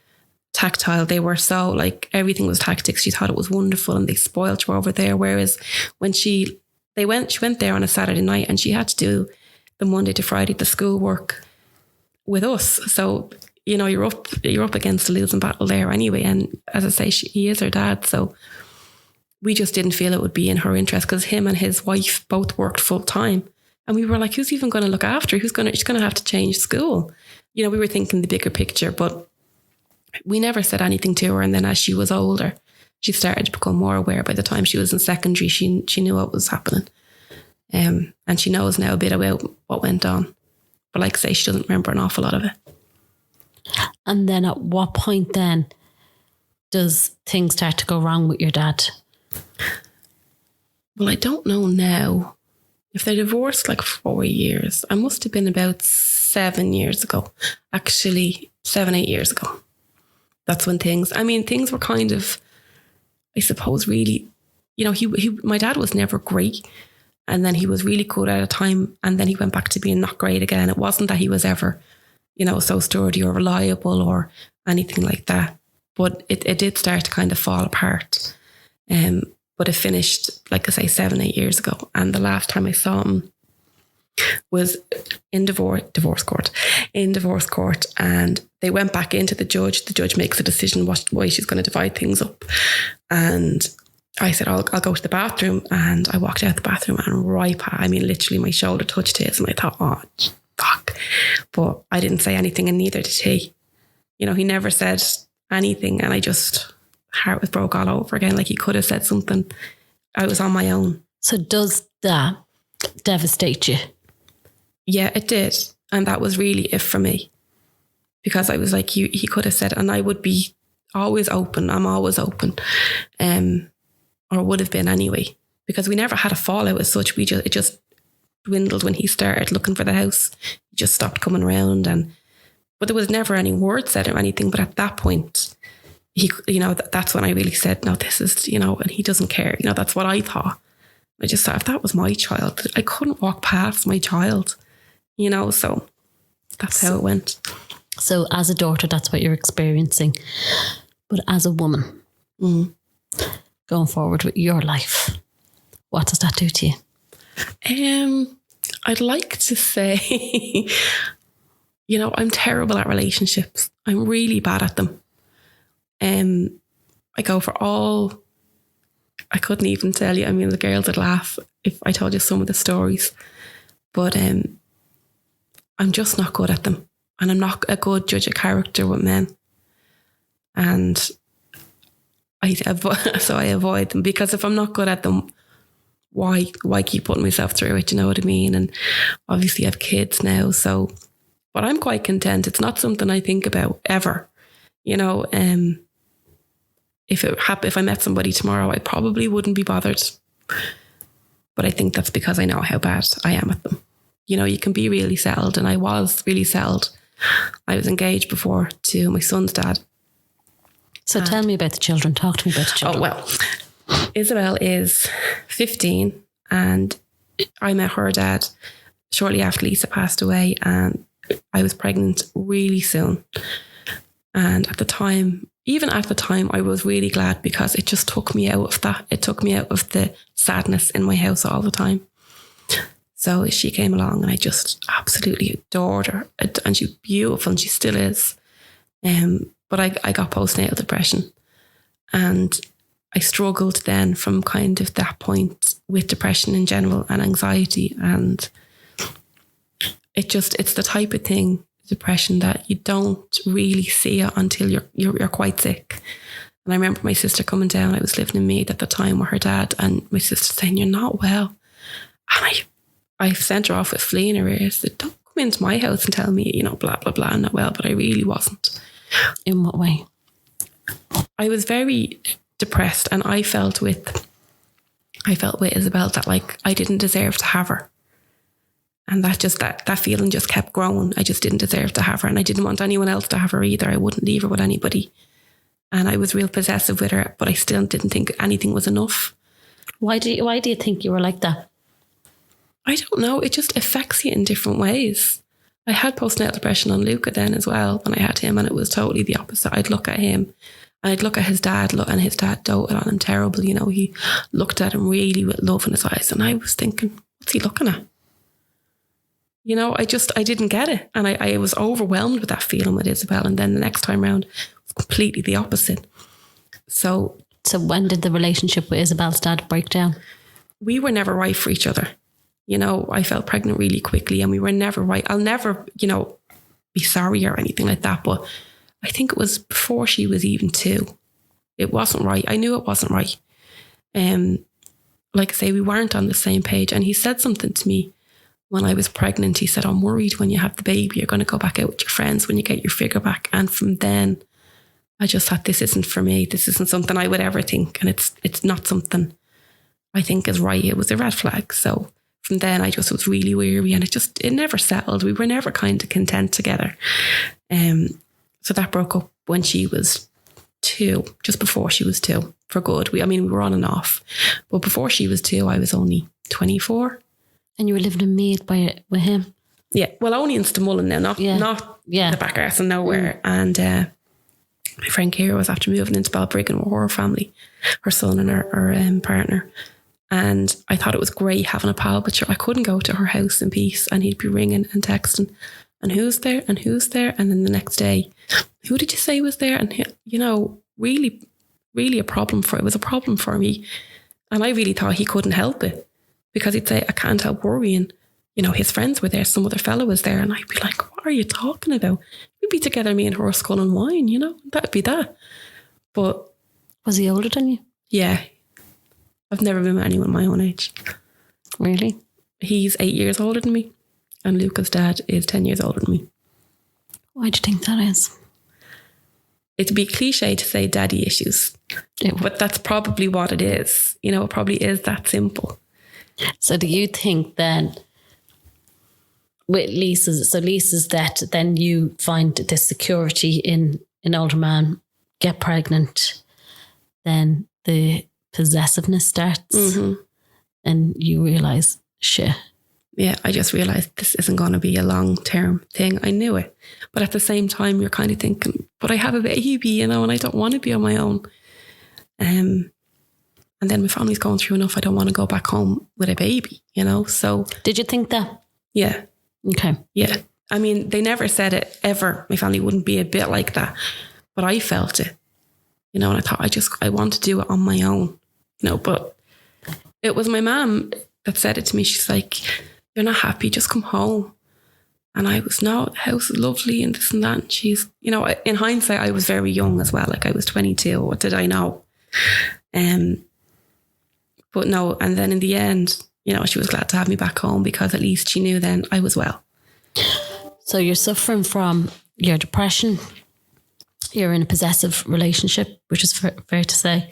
tactile. They were so, like, everything was tactics. She thought it was wonderful and they spoiled her over there. Whereas when she went there on a Saturday night and she had to do the Monday to Friday, the schoolwork with us. So, you're up against a losing battle there anyway. And as I say, he is her dad. So we just didn't feel it would be in her interest because him and his wife both worked full time. And we were like, who's even going to look after her? She's going to have to change school. We were thinking the bigger picture, but we never said anything to her. And then as she was older, she started to become more aware. By the time she was in secondary, she knew what was happening. And she knows now a bit about what went on. But like I say, she doesn't remember an awful lot of it. And then at what point then does things start to go wrong with your dad? Well, I don't know now. If they divorced like 4 years, I must have been about 7 years ago. Actually, 7, 8 years ago. That's when things were kind of, I suppose, really, my dad was never great. And then he was really good at a time. And then he went back to being not great again. It wasn't that he was ever, so sturdy or reliable or anything like that. But it did start to kind of fall apart. But it finished, like I say, 7, 8 years ago. And the last time I saw him was in divorce court. And they went back into the judge. The judge makes a decision what way she's going to divide things up. And I said, I'll go to the bathroom. And I walked out the bathroom and literally my shoulder touched his. And I thought, oh, fuck. But I didn't say anything, and neither did he. He never said anything. And heart was broke all over again. Like, he could have said something. I was on my own. So does that devastate you? Yeah, it did. And that was really it for me. Because I was like, he could have said, and I would be always open. I'm always open. Or would have been anyway. Because we never had a fallout as such. It just dwindled when he started looking for the house. He just stopped coming around. But there was never any word said or anything. But at that point, he, that's when I really said, no, this is, and he doesn't care. That's what I thought. I just thought, if that was my child, I couldn't walk past my child, so that's how it went. So as a daughter, that's what you're experiencing. But as a woman, going forward with your life, what does that do to you? I'd like to say, I'm terrible at relationships. I'm really bad at them. I go for all, I couldn't even tell you. I mean, the girls would laugh if I told you some of the stories, but I'm just not good at them. And I'm not a good judge of character with men. And I avoid them, because if I'm not good at them, why keep putting myself through it? You know what I mean? And obviously I have kids now, but I'm quite content. It's not something I think about ever. If I met somebody tomorrow, I probably wouldn't be bothered. But I think that's because I know how bad I am at them. You can be really settled, and I was really settled. I was engaged before to my son's dad. So tell me about the children. Talk to me about the children. Oh, well, Isabel is 15, and I met her dad shortly after Lisa passed away, and I was pregnant really soon. And even at the time, I was really glad, because it just took me out of that. It took me out of the sadness in my house all the time. So she came along, and I just absolutely adored her. And she's beautiful, and she still is. But I got postnatal depression, and I struggled then from kind of that point with depression in general and anxiety. And it's the type of thing, depression, that you don't really see it until you're quite sick. And I remember my sister coming down. I was living in Meath at the time with her dad, and my sister saying, "You're not well." And I sent her off with flea in her ears. Said, "Don't come into my house and tell me, blah, blah, blah, I'm not well." But I really wasn't. In what way? I was very depressed, and I felt with Isabel that I didn't deserve to have her. And that feeling just kept growing. I just didn't deserve to have her, and I didn't want anyone else to have her either. I wouldn't leave her with anybody. And I was real possessive with her, but I still didn't think anything was enough. Why do you think you were like that? I don't know. It just affects you in different ways. I had postnatal depression on Luca then as well when I had him, and it was totally the opposite. I'd look at him and I'd look at his dad, and his dad doted on him terrible. He looked at him really with love in his eyes, and I was thinking, what's he looking at? I didn't get it. And I was overwhelmed with that feeling with Isabel. And then the next time round, it was completely the opposite. So when did the relationship with Isabel's dad break down? We were never right for each other. I felt pregnant really quickly, and we were never right. I'll never, be sorry or anything like that. But I think it was before she was even 2. It wasn't right. I knew it wasn't right. Like I say, we weren't on the same page. And he said something to me when I was pregnant. He said, "I'm worried when you have the baby, you're going to go back out with your friends when you get your figure back." And from then, I just thought, this isn't for me. This isn't something I would ever think. And it's not something I think is right. It was a red flag. So from then, I just was really weary, and it never settled. We were never kind of content together. So that broke up when she was 2, just before she was 2, for good. We were on and off. But before she was 2, I was only 24. And you were living in Meath with him? Yeah, well, only in Stamullen now, not the back arse and nowhere. And my friend Kira was after moving into Balbriggan with her family, her son and her partner. And I thought it was great having a pal, but sure, I couldn't go to her house in peace, and he'd be ringing and texting, and who's there, and who's there? And then the next day, who did you say was there? And, really, really it was a problem for me. And I really thought he couldn't help it, because he'd say, "I can't help worrying." His friends were there, some other fella was there, and I'd be like, "What are you talking about? We'd be together, me and her, skull and wine, that'd be that." But was he older than you? Yeah. I've never been with anyone my own age. Really? He's 8 years older than me, and Luca's dad is 10 years older than me. Why do you think that is? It'd be cliche to say daddy issues, but that's probably what it is. It probably is that simple. So do you think then with Lisa's death, then you find this security in an older man get pregnant, then the possessiveness starts and you realise, shit. Yeah, I just realised this isn't going to be a long-term thing. I knew it. But at the same time, you're kind of thinking, but I have a baby, you know, and I don't want to be on my own. And then my family's going through enough. I don't want to go back home with a baby, you know. So did you think that? Yeah. Okay. Yeah. I mean, they never said it ever. My family wouldn't be a bit like that. But I felt it, you know, and I thought I want to do it on my own, you know. But it was my mum that said it to me. She's like, you're not happy, just come home. And I was, no, the house is lovely and this and that. And she's, you know, in hindsight, I was very young as well. Like I was 22. What did I know? But no, and then in the end, you know, she was glad to have me back home because at least she knew then I was well. So you're suffering from your depression. You're in a possessive relationship, which is fair to say.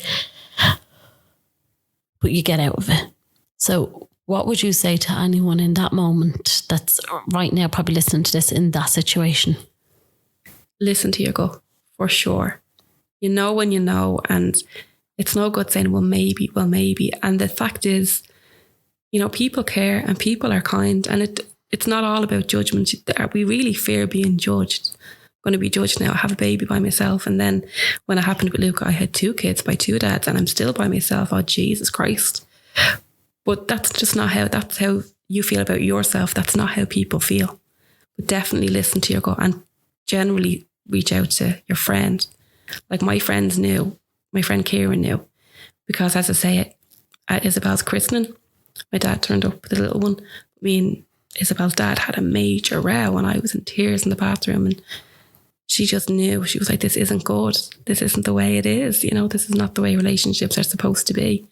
But you get out of it. So what would you say to anyone in that moment that's right now probably listening to this in that situation? Listen to your gut, for sure. You know when you know, and it's no good saying, well, maybe. And the fact is, you know, people care and people are kind, and it's not all about judgment. We really fear being judged. I'm going to be judged now. I have a baby by myself. And then when it happened with Luca, I had 2 kids by 2 dads and I'm still by myself. Oh, Jesus Christ. But that's just not that's how you feel about yourself. That's not how people feel. But definitely listen to your gut and generally reach out to your friend. Like my friends knew, my friend Kieran knew, because as I say, at Isabella's christening, my dad turned up with a little one. Me and Isabel's dad had a major row and I was in tears in the bathroom, and she just knew. She was like, this isn't good. This isn't the way it is. You know, this is not the way relationships are supposed to be.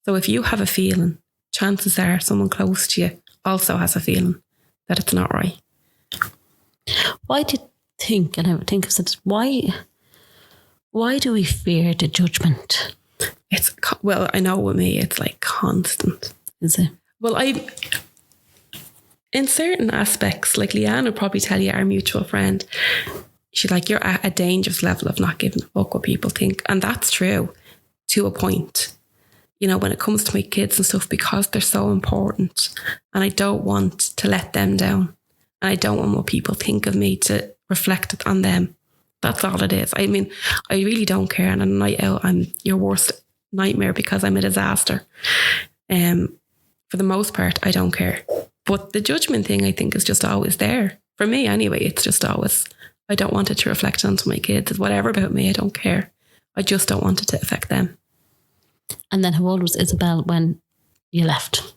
So if you have a feeling, chances are someone close to you also has a feeling that it's not right. Why do you think, and I would think of this, why do we fear the judgment? Well, I know with me, it's like constant. Is it? Well, in certain aspects, like Leanne would probably tell you, our mutual friend, she's like, you're at a dangerous level of not giving a fuck what people think. And that's true to a point. You know, when it comes to my kids and stuff, because they're so important and I don't want to let them down. And I don't want what people think of me to reflect it on them. That's all it is. I mean, I really don't care. And on a night out, I'm your worst nightmare because I'm a disaster. For the most part, I don't care. But the judgment thing, I think, is just always there. For me, anyway, it's just always, I don't want it to reflect onto my kids. It's whatever about me, I don't care. I just don't want it to affect them. And then how old was Isabel when you left?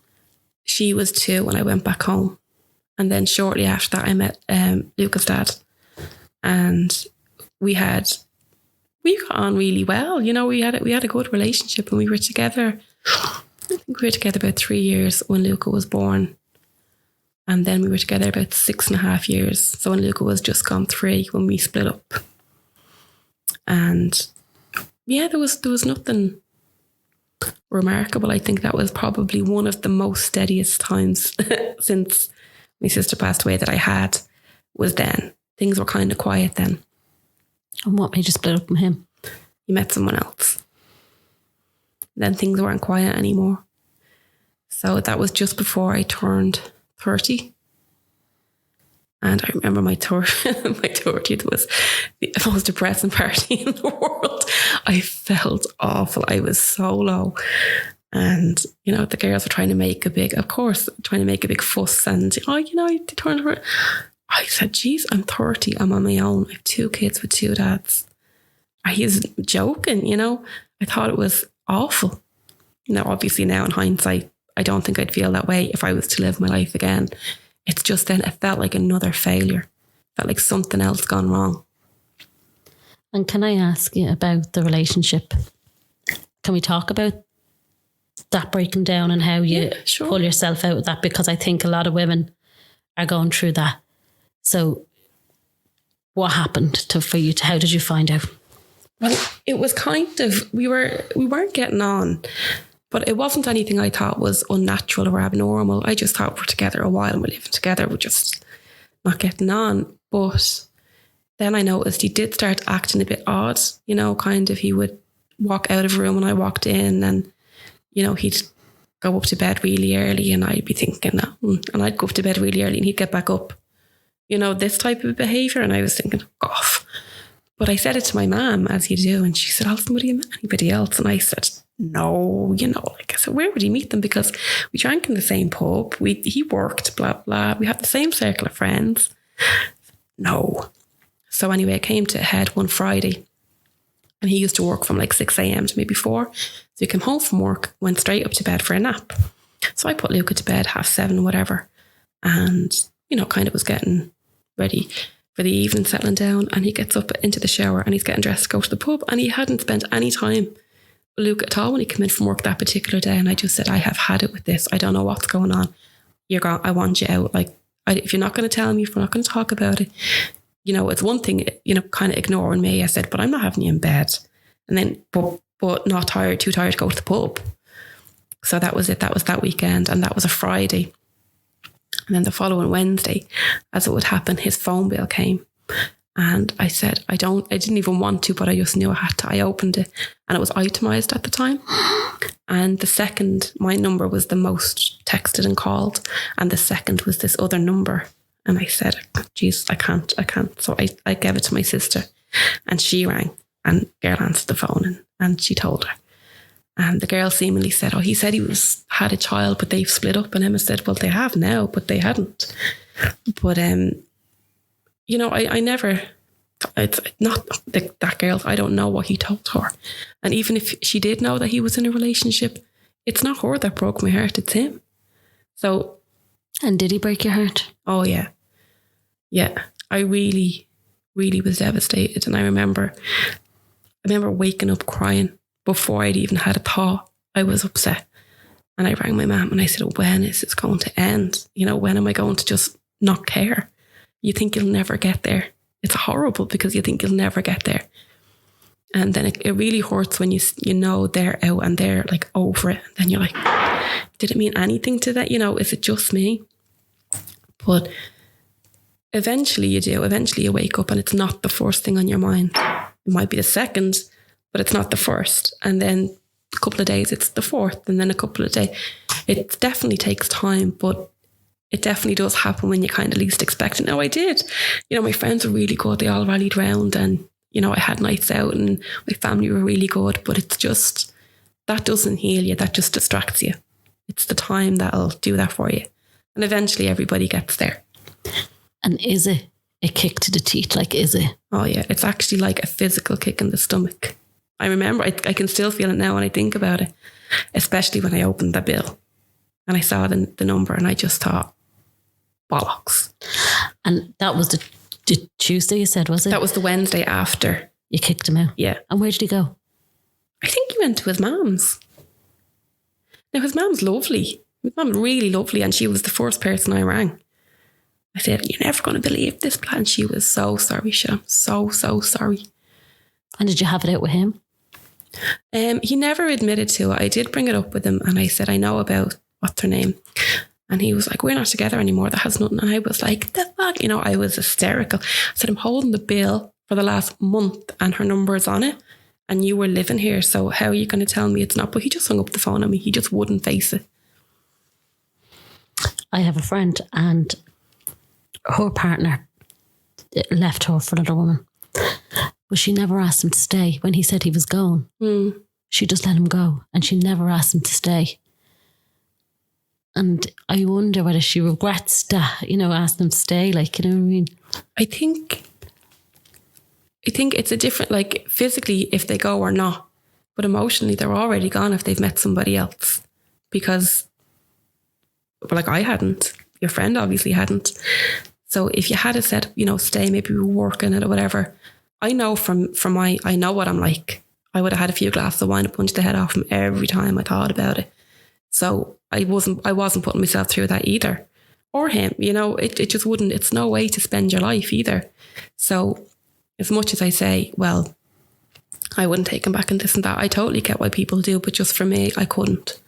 She was 2 when I went back home. And then shortly after that, I met Luca's dad. And we got on really well. You know, we had a good relationship, and we were together. I think we were together about 3 years when Luca was born. And then we were together about 6.5 years. So when Luca was just gone 3 when we split up. And yeah, there was nothing remarkable. I think that was probably one of the most steadiest times since my sister passed away that I had, was then. Things were kind of quiet then. And what made you split up from him? He met someone else. Then things weren't quiet anymore. So that was just before I turned 30. And I remember my 30th was the most depressing party in the world. I felt awful. I was so low. And, you know, the girls were trying to make a big fuss. And, they turned around. I said, geez, I'm 30. I'm on my own. I have 2 kids with 2 dads. He's joking, you know. I thought it was awful. Now, obviously now in hindsight, I don't think I'd feel that way if I was to live my life again. It's just then it felt like another failure. It felt like something else gone wrong. And can I ask you about the relationship? Can we talk about that breaking down and how you pull yourself out of that? Because I think a lot of women are going through that. So what happened for you? How did you find out? Well, it was kind of, we weren't getting on, but it wasn't anything I thought was unnatural or abnormal. I just thought we're together a while and we're living together. We're just not getting on. But then I noticed he did start acting a bit odd, you know, kind of he would walk out of a room when I walked in, and, you know, he'd go up to bed really early, and I'd be thinking, and I'd go up to bed really early and he'd get back up, you know, this type of behaviour. And I was thinking, off. But I said it to my mum, as you do, and she said, Alison, would he met anybody else? And I said, no, you know, like I said, where would he meet them? Because we drank in the same pub, he worked, blah, blah. We had the same circle of friends. No. So anyway, I came to a head one Friday, and he used to work from like 6 a.m. to maybe 4. So he came home from work, went straight up to bed for a nap. So I put Luca to bed 7:30, whatever. And, you know, kind of was getting ready for the evening, settling down. And he gets up into the shower and he's getting dressed to go to the pub. And he hadn't spent any time with Luca at all when he came in from work that particular day. And I just said, I have had it with this. I don't know what's going on. I want you out. Like, if you're not going to tell me, if we're not going to talk about it, you know, it's one thing, you know, kind of ignoring me. I said, but I'm not having you in bed. And then, but not tired, too tired to go to the pub. So that was it. That was that weekend. And that was a Friday. And then the following Wednesday, as it would happen, his phone bill came. And I said, I didn't even want to, but I just knew I had to. I opened it and it was itemized at the time. And the second, my number was the most texted and called. And the second was this other number. And I said, geez, I can't. So I gave it to my sister, and she rang, and girl answered the phone, and she told her. And the girl seemingly said, he said he had a child, but they've split up. And Emma said, well, they have now, but they hadn't. But, you know, I never, it's not that girl, I don't know what he told her. And even if she did know that he was in a relationship, it's not her that broke my heart, it's him. So. And did he break your heart? Oh, yeah. Yeah. I really, really was devastated. And I remember waking up crying before I'd even had a thought. I was upset. And I rang my mum and I said, when is this going to end? You know, when am I going to just not care? You think you'll never get there. It's horrible because you think you'll never get there. And then it really hurts when you know they're out and they're like over it. And then you're like, did it mean anything to that? You know, is it just me? But eventually you do. Eventually you wake up and it's not the first thing on your mind. It might be the second, but it's not the first. And then a couple of days it's the fourth, and then a couple of days. It definitely takes time, but it definitely does happen when you kind of least expect it. Now I did. You know, my friends were really good. They all rallied round, and, you know, I had nights out and my family were really good, but it's just, that doesn't heal you. That just distracts you. It's the time that'll do that for you. And eventually everybody gets there. And is it a kick to the teeth? Like, is it? Oh yeah. It's actually like a physical kick in the stomach. I remember, I can still feel it now when I think about it, especially when I opened the bill and I saw the number and I just thought, bollocks. And that was the Tuesday you said, was it? That was the Wednesday after. You kicked him out? Yeah. And where did he go? I think he went to his mum's. Now, his mum's lovely. His mum really lovely, and she was the first person I rang. I said, you're never going to believe this plan. She was so sorry, Sham. So sorry. And did you have it out with him? He never admitted to it. I did bring it up with him, and I said, I know about, what's her name? And he was like, we're not together anymore. That has nothing. And I was like, the fuck? You know, I was hysterical. I said, I'm holding the bill for the last month and her number's on it. And you were living here. So how are you going to tell me it's not? But he just hung up the phone on me. He just wouldn't face it. I have a friend, and her partner left her for another woman. But she never asked him to stay. When he said he was going, she just let him go. And she never asked him to stay. And I wonder whether she regrets that, you know, asked him to stay. Like, you know what I mean? I think it's a different, like, physically if they go or not. But emotionally they're already gone if they've met somebody else. Because, well, like, I hadn't. Your friend obviously hadn't. So if you had said, you know, stay, maybe we were working it or whatever. I know I know what I'm like. I would have had a few glasses of wine and punched the head off him every time I thought about it. So I wasn't putting myself through that either. Or him, you know, it just wouldn't, it's no way to spend your life either. So as much as I say, well, I wouldn't take him back and this and that, I totally get why people do, but just for me, I couldn't.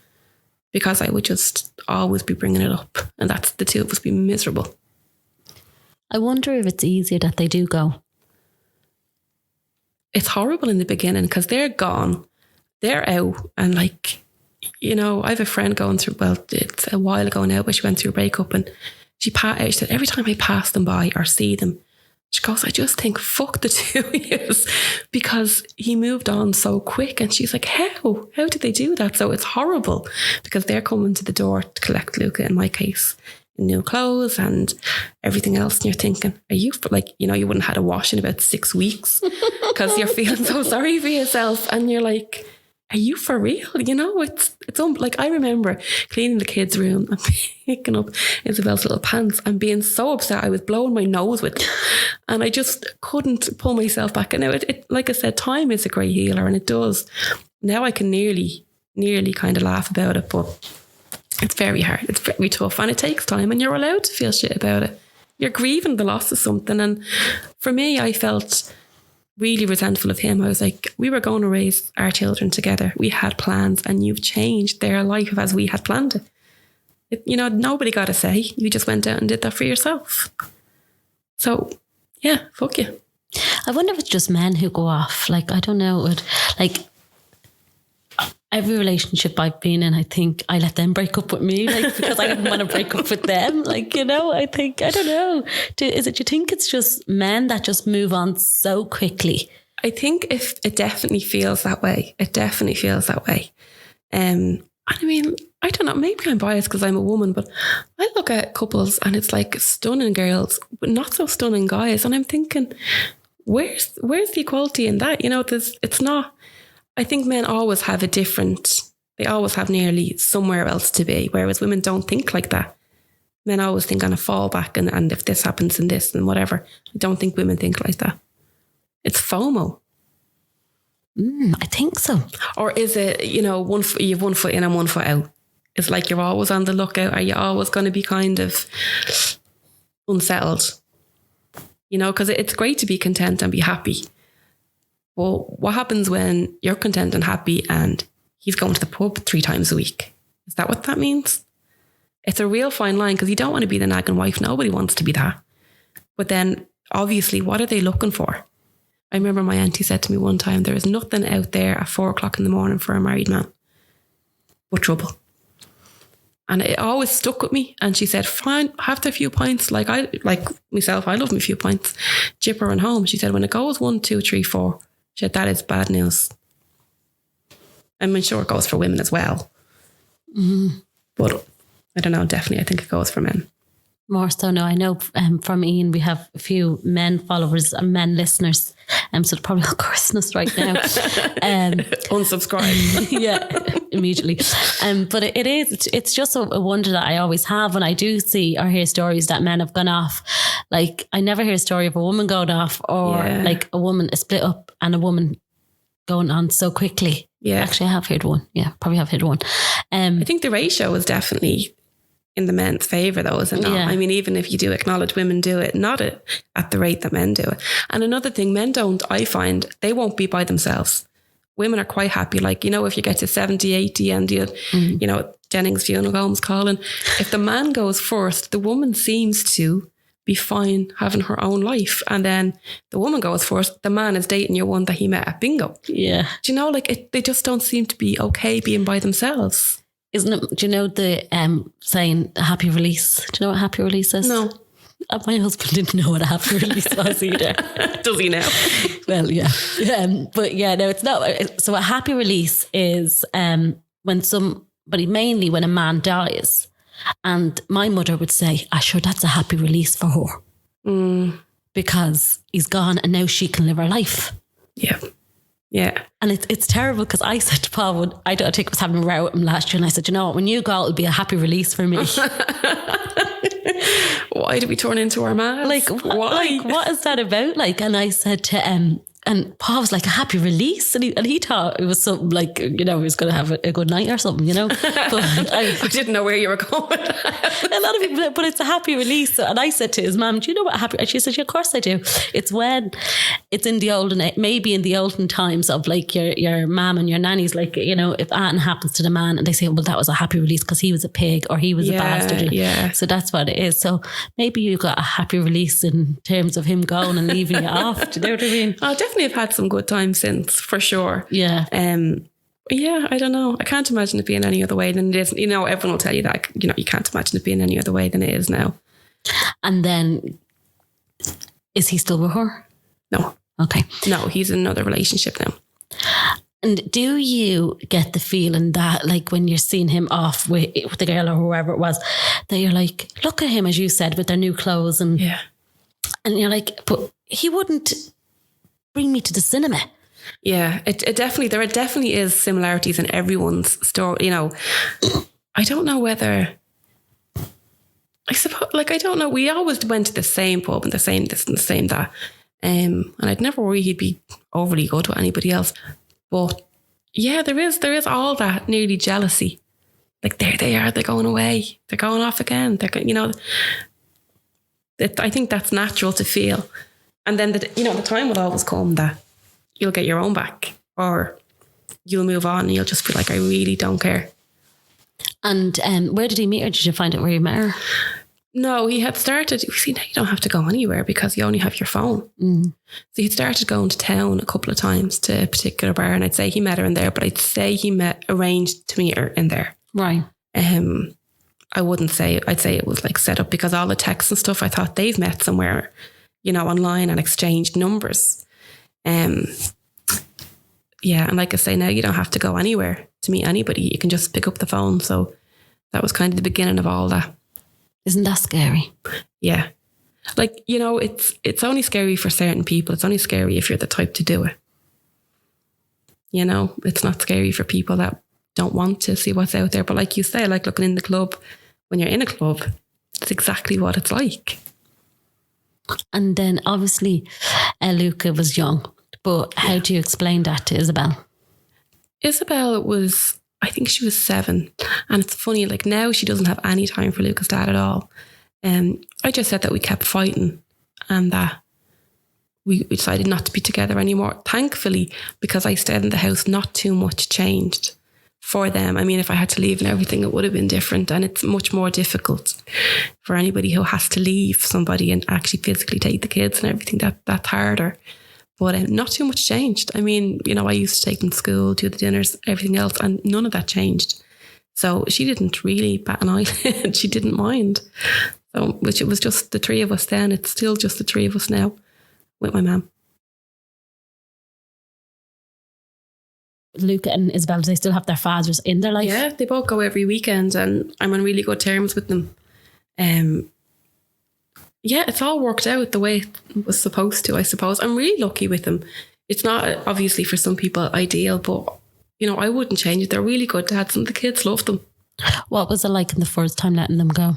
Because I would just always be bringing it up, and that's the two of us be miserable. I wonder if it's easier that they do go. it's horrible in the beginning because they're gone, they're out, and like, you know, I have a friend going through, well, it's a while ago now, but she went through a breakup, and she said, every time I pass them by or see them, she goes, I just think, fuck the two of yous, because he moved on so quick. And she's like, how did they do that? So it's horrible because they're coming to the door to collect Luca, in my case, in new clothes and everything else. And you're thinking, are you, like, you know, you wouldn't have had a wash in about 6 weeks because you're feeling so sorry for yourself. And you're like, are you for real? You know, it's like, I remember cleaning the kids' room and picking up Isabella's little pants and being so upset. I was blowing my nose with them, and I just couldn't pull myself back. And now, it like I said, time is a great healer, and it does. Now I can nearly kind of laugh about it, but it's very hard. It's very tough, and it takes time, and you're allowed to feel shit about it. You're grieving the loss of something. And for me, I felt really resentful of him. I was like, we were going to raise our children together. We had plans, and you've changed their life as we had planned it. You know, nobody got a say. You just went out and did that for yourself. So, yeah, fuck you. I wonder if it's just men who go off. Like, I don't know. Like, every relationship I've been in, I think I let them break up with me, like, because I didn't want to break up with them. Like, you know, I think, I don't know. Do you think it's just men that just move on so quickly? I think if it definitely feels that way. It definitely feels that way. I mean, I don't know, maybe I'm biased because I'm a woman, but I look at couples and it's like stunning girls, but not so stunning guys. And I'm thinking, where's the equality in that? You know, it's not. I think men always have they always have nearly somewhere else to be, whereas women don't think like that. Men always think on a fallback and if this happens and this and whatever. I don't think women think like that. It's FOMO. I think so. Or is it, you know, you have 1 foot in and 1 foot out? It's like you're always on the lookout. Are you always going to be kind of unsettled? You know, because it's great to be content and be happy. Well, what happens when you're content and happy and he's going to the pub 3 times a week? Is that what that means? It's a real fine line because you don't want to be the nagging wife. Nobody wants to be that. But then, obviously, what are they looking for? I remember my auntie said to me one time, there is nothing out there at 4 o'clock in the morning for a married man but trouble. And it always stuck with me. And she said, fine, have the few pints. Like myself, I love me a few pints. Jipper and home. She said, when it goes 1, 2, 3, 4, she said, that is bad news. I mean, sure, it goes for women as well. Mm. But I don't know, definitely, I think it goes for men. More so, no. I know from Ian, we have a few men followers and men listeners. So they're probably all cursing us right now. Unsubscribe. Yeah, immediately. But it's just a wonder that I always have when I do see or hear stories that men have gone off. Like, I never hear a story of a woman going off or like a woman split up and a woman going on so quickly. Yeah. Actually, I have heard one. Yeah, probably have heard one. I think the ratio is definitely in the men's favour though, is it not? Yeah. I mean, even if you do acknowledge women do it, not at the rate that men do it. And another thing, men don't, I find, they won't be by themselves. Women are quite happy. Like, you know, if you get to 70, 80 and you know, Jennings funeral home's calling, if the man goes first, the woman seems to be fine having her own life. And then the woman goes first, the man is dating your one that he met at bingo. Yeah. Do you know, like they just don't seem to be okay being by themselves. Isn't it? Do you know the saying happy release? Do you know what happy release is? No. My husband didn't know what a happy release was either. Does he now? Well, yeah. But yeah, no, it's not. So a happy release is when somebody, mainly when a man dies. And my mother would say, sure, that's a happy release for her. Mm. Because he's gone and now she can live her life. Yeah. Yeah. And it's terrible because I said to Paul, I think I was having a row with him last year, and I said, you know what, when you go, it'll be a happy release for me. Why did we turn into our man? Like, why? Like, what is that about? Like, and I said to and Paul was like, a happy release, and he thought it was something like, you know, he was going to have a good night or something, you know. But I didn't know where you were going. A lot of people, but it's a happy release. And I said to his mum, do you know what happy? And she said, yeah, of course I do. It's when it's in the maybe in the olden times of like your mum and your nannies, like, you know, if anything happens to the man and they say, well, that was a happy release because he was a pig or he was a bastard. Yeah. So that's what it is. So maybe you got a happy release in terms of him going and leaving you off. Do you know what I mean? Oh, definitely. definitely have had some good times since, for sure. Yeah. Yeah, I don't know. I can't imagine it being any other way than it is. You know, everyone will tell you that, you know, you can't imagine it being any other way than it is now. And then, is he still with her? No. Okay. No, he's in another relationship now. And do you get the feeling that, like, when you're seeing him off with the girl or whoever it was, that you're like, look at him, as you said, with their new clothes, and you're like, but he wouldn't bring me to the cinema. Yeah, it definitely, there definitely is similarities in everyone's story. You know, I don't know whether, I suppose, like, I don't know. We always went to the same pub and the same this and the same that. And I'd never worry he'd be overly good with anybody else. But yeah, there is all that nearly jealousy. Like, there they are, they're going away, they're going off again. They're, you know, I think that's natural to feel. And then, the time will always come that you'll get your own back, or you'll move on and you'll just feel like, I really don't care. And where did he meet her? Did you find out where you met her? No, he had started, see, now you don't have to go anywhere because you only have your phone. So he'd started going to town a couple of times to a particular bar, and I'd say he met her in there, but I'd say he arranged to meet her in there. Right. I wouldn't say, I'd say it was like set up, because all the texts and stuff, I thought they've met somewhere, you know, online and exchanged numbers. Yeah, and like I say, now you don't have to go anywhere to meet anybody. You can just pick up the phone. So that was kind of the beginning of all that. Isn't that scary? Yeah. Like, you know, it's only scary for certain people. It's only scary if you're the type to do it. You know, it's not scary for people that don't want to see what's out there. But like you say, like looking in the club, when you're in a club, it's exactly what it's like. And then obviously Luca was young, but how do you explain that to Isabel? Isabel was, I think she was 7. And it's funny, like now she doesn't have any time for Luca's dad at all. I just said that we kept fighting and that we decided not to be together anymore. Thankfully, because I stayed in the house, not too much changed for them. I mean, if I had to leave and everything, it would have been different. And it's much more difficult for anybody who has to leave somebody and actually physically take the kids and everything. That's harder. But not too much changed. I mean, you know, I used to take them to school, do the dinners, everything else, and none of that changed. So she didn't really bat an eyelid. She didn't mind. So, which it was just the 3 of us then. It's still just the 3 of us now with my mum. Luca and Isabel, do they still have their fathers in their life? Yeah, they both go every weekend and I'm on really good terms with them. Yeah, it's all worked out the way it was supposed to, I suppose. I'm really lucky with them. It's not obviously for some people ideal, but you know, I wouldn't change it. They're really good dads and the kids love them. What was it like in the first time letting them go?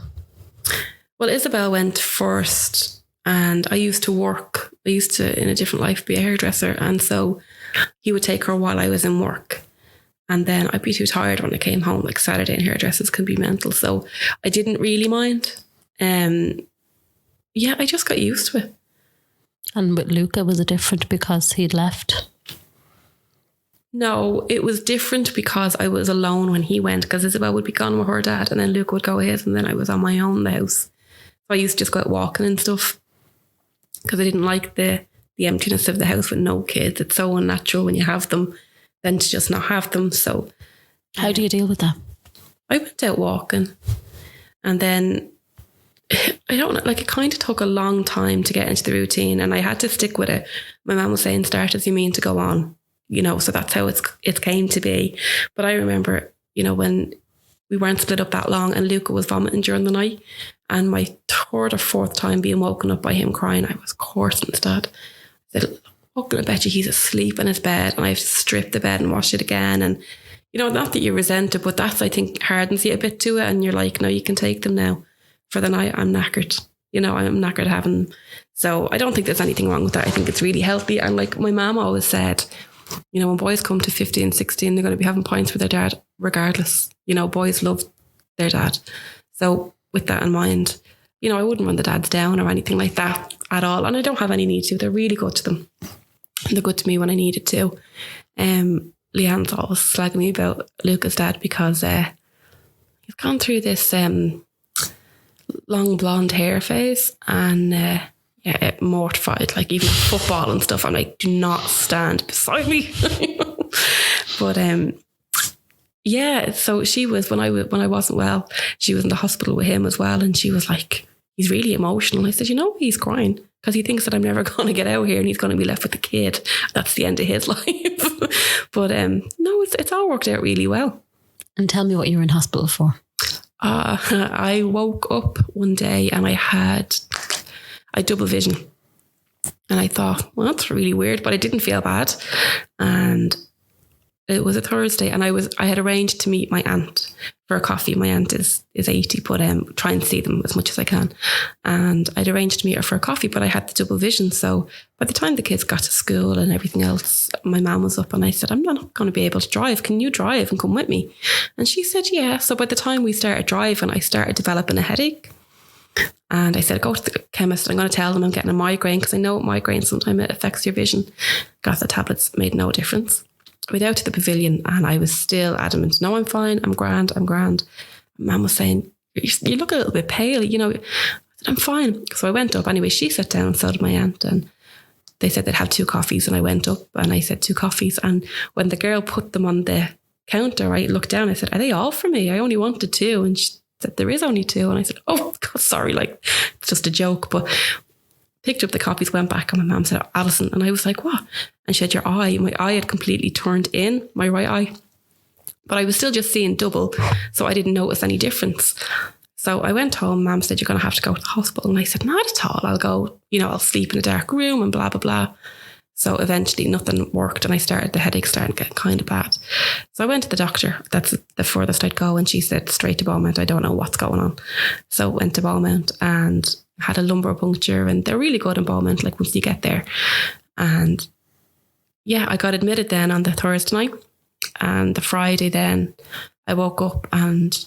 Well, Isabel went first and I used to work. I used to, in a different life, be a hairdresser. And so he would take her while I was in work. And then I'd be too tired when I came home. Like Saturday and hairdressers can be mental. So I didn't really mind. Yeah, I just got used to it. And with Luca, was it different because he'd left? No, it was different because I was alone when he went, because Isabel would be gone with her dad and then Luke would go ahead and then I was on my own in the house. So I used to just go out walking and stuff because I didn't like the emptiness of the house with no kids. It's so unnatural when you have them than to just not have them. So how do you deal with that? I went out walking and then I don't know, like it kind of took a long time to get into the routine and I had to stick with it. My mum was saying, start as you mean to go on, you know, so that's how it came to be. But I remember, you know, when we weren't split up that long and Luca was vomiting during the night and my 3rd or 4th time being woken up by him crying, I was coursing his dad. I said, look, I bet you he's asleep in his bed and I have to strip the bed and wash it again. And, you know, not that you resent it, but that's, I think, hardens you a bit to it. And you're like, no, you can take them now. For the night, I'm knackered. You know, I'm knackered having them. So I don't think there's anything wrong with that. I think it's really healthy. And like my mum always said, you know, when boys come to 15, 16, they're going to be having pints with their dad regardless. You know, boys love their dad. So with that in mind, you know, I wouldn't run the dads down or anything like that at all. And I don't have any need to. They're really good to them. And they're good to me when I needed to. Leanne's always slagging me about Luca's dad because he's gone through this long blonde hair phase and yeah, mortified. Like even football and stuff, I'm like, do not stand beside me. But so she was, when I wasn't well, she was in the hospital with him as well, and she was like, he's really emotional. I said, he's crying because he thinks that I'm never going to get out here and he's going to be left with the kid. That's the end of his life. But no, it's all worked out really well. And tell me what you were in hospital for. I woke up one day and I had double vision. And I thought, well, that's really weird, but I didn't feel bad. And it was a Thursday, and I had arranged to meet my aunt for a coffee. My aunt is 80, but try and see them as much as I can. And I'd arranged to meet her for a coffee, but I had the double vision. So by the time the kids got to school and everything else, my mum was up, and I said, I'm not going to be able to drive. Can you drive and come with me? And she said, yeah. So by the time we started driving, I started developing a headache. And I said, go to the chemist. I'm going to tell them I'm getting a migraine, because I know migraine sometimes it affects your vision. Got the tablets, made no difference. Went out to the pavilion, and I was still adamant. No, I'm fine. I'm grand. Mum was saying, you look a little bit pale. I said, I'm fine. So I went up anyway. She sat down, so did my aunt, and they said they'd have 2 coffees. And I went up and I said 2 coffees. And when the girl put them on the counter, I looked down. I said, are they all for me? I only wanted 2. And she said, there is only 2. And I said, oh God, sorry, like it's just a joke. But picked up the copies, went back, and my mum said, Alison. And I was like, what? And she said, my eye had completely turned in, my right eye. But I was still just seeing double, so I didn't notice any difference. So I went home. Mum said, you're going to have to go to the hospital. And I said, not at all. I'll go, I'll sleep in a dark room and blah, blah, blah. So eventually nothing worked, and the headache started getting kind of bad. So I went to the doctor. That's the furthest I'd go. And she said, straight to Beaumont. I don't know what's going on. So went to Beaumont and had a lumbar puncture, and they're really good in Beaumont, like once you get there. And I got admitted then on the Thursday night, and the Friday then I woke up, and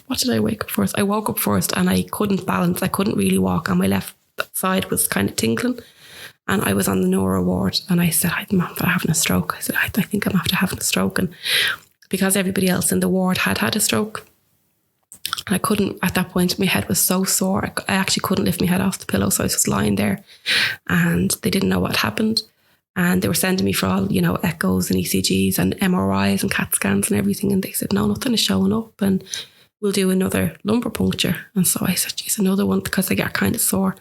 what did I wake up first? I woke up first and I couldn't balance. I couldn't really walk, and my left side was kind of tingling. And I was on the neuro ward, and I said, I'm after having a stroke. I said, I think I'm after having a stroke. And because everybody else in the ward had a stroke, I couldn't, at that point, my head was so sore. I actually couldn't lift my head off the pillow. So I was just lying there, and they didn't know what happened. And they were sending me for all, echoes and ECGs and MRIs and CAT scans and everything. And they said, no, nothing is showing up, and we'll do another lumbar puncture. And so I said, geez, another one, because I got kind of sore.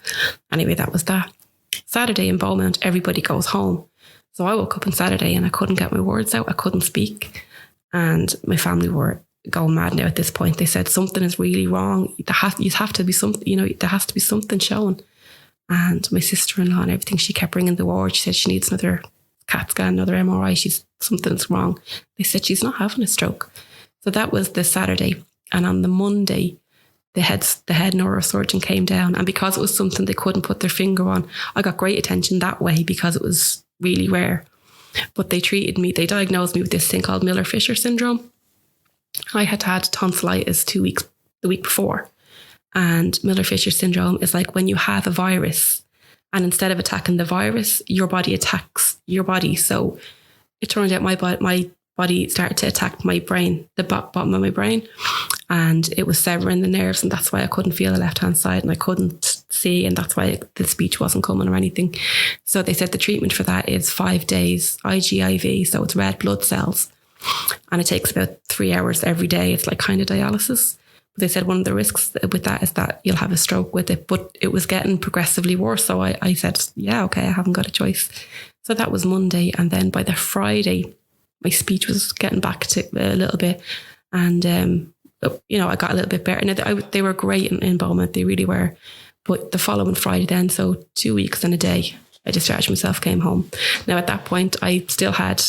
Anyway, that was that. Saturday in Beaumont, everybody goes home. So I woke up on Saturday and I couldn't get my words out. I couldn't speak. And my family were going mad now at this point. They said, something is really wrong. There has to be something showing. And my sister-in-law and everything, she kept ringing the ward. She said she needs another CAT scan, another MRI. Something's wrong. They said she's not having a stroke. So that was the Saturday. And on the Monday, the head neurosurgeon came down, and because it was something they couldn't put their finger on, I got great attention that way because it was really rare. But they diagnosed me with this thing called Miller-Fisher syndrome. I had tonsillitis the week before. And Miller-Fisher syndrome is like when you have a virus, and instead of attacking the virus, your body attacks your body. So it turned out my body started to attack my brain, the bottom of my brain, and it was severing the nerves, and that's why I couldn't feel the left-hand side, and I couldn't see, and that's why the speech wasn't coming or anything. So they said the treatment for that is 5 days IgIV, so it's red blood cells, and it takes about 3 hours every day. It's like kind of dialysis. But they said one of the risks with that is that you'll have a stroke with it, but it was getting progressively worse. So I said, yeah, okay, I haven't got a choice. So that was Monday, and then by the Friday, my speech was getting back to a little bit, and I got a little bit better. Now, they were great in Beaumont, they really were. But the following Friday then, so 2 weeks and a day, I discharged myself, came home. Now at that point, I still had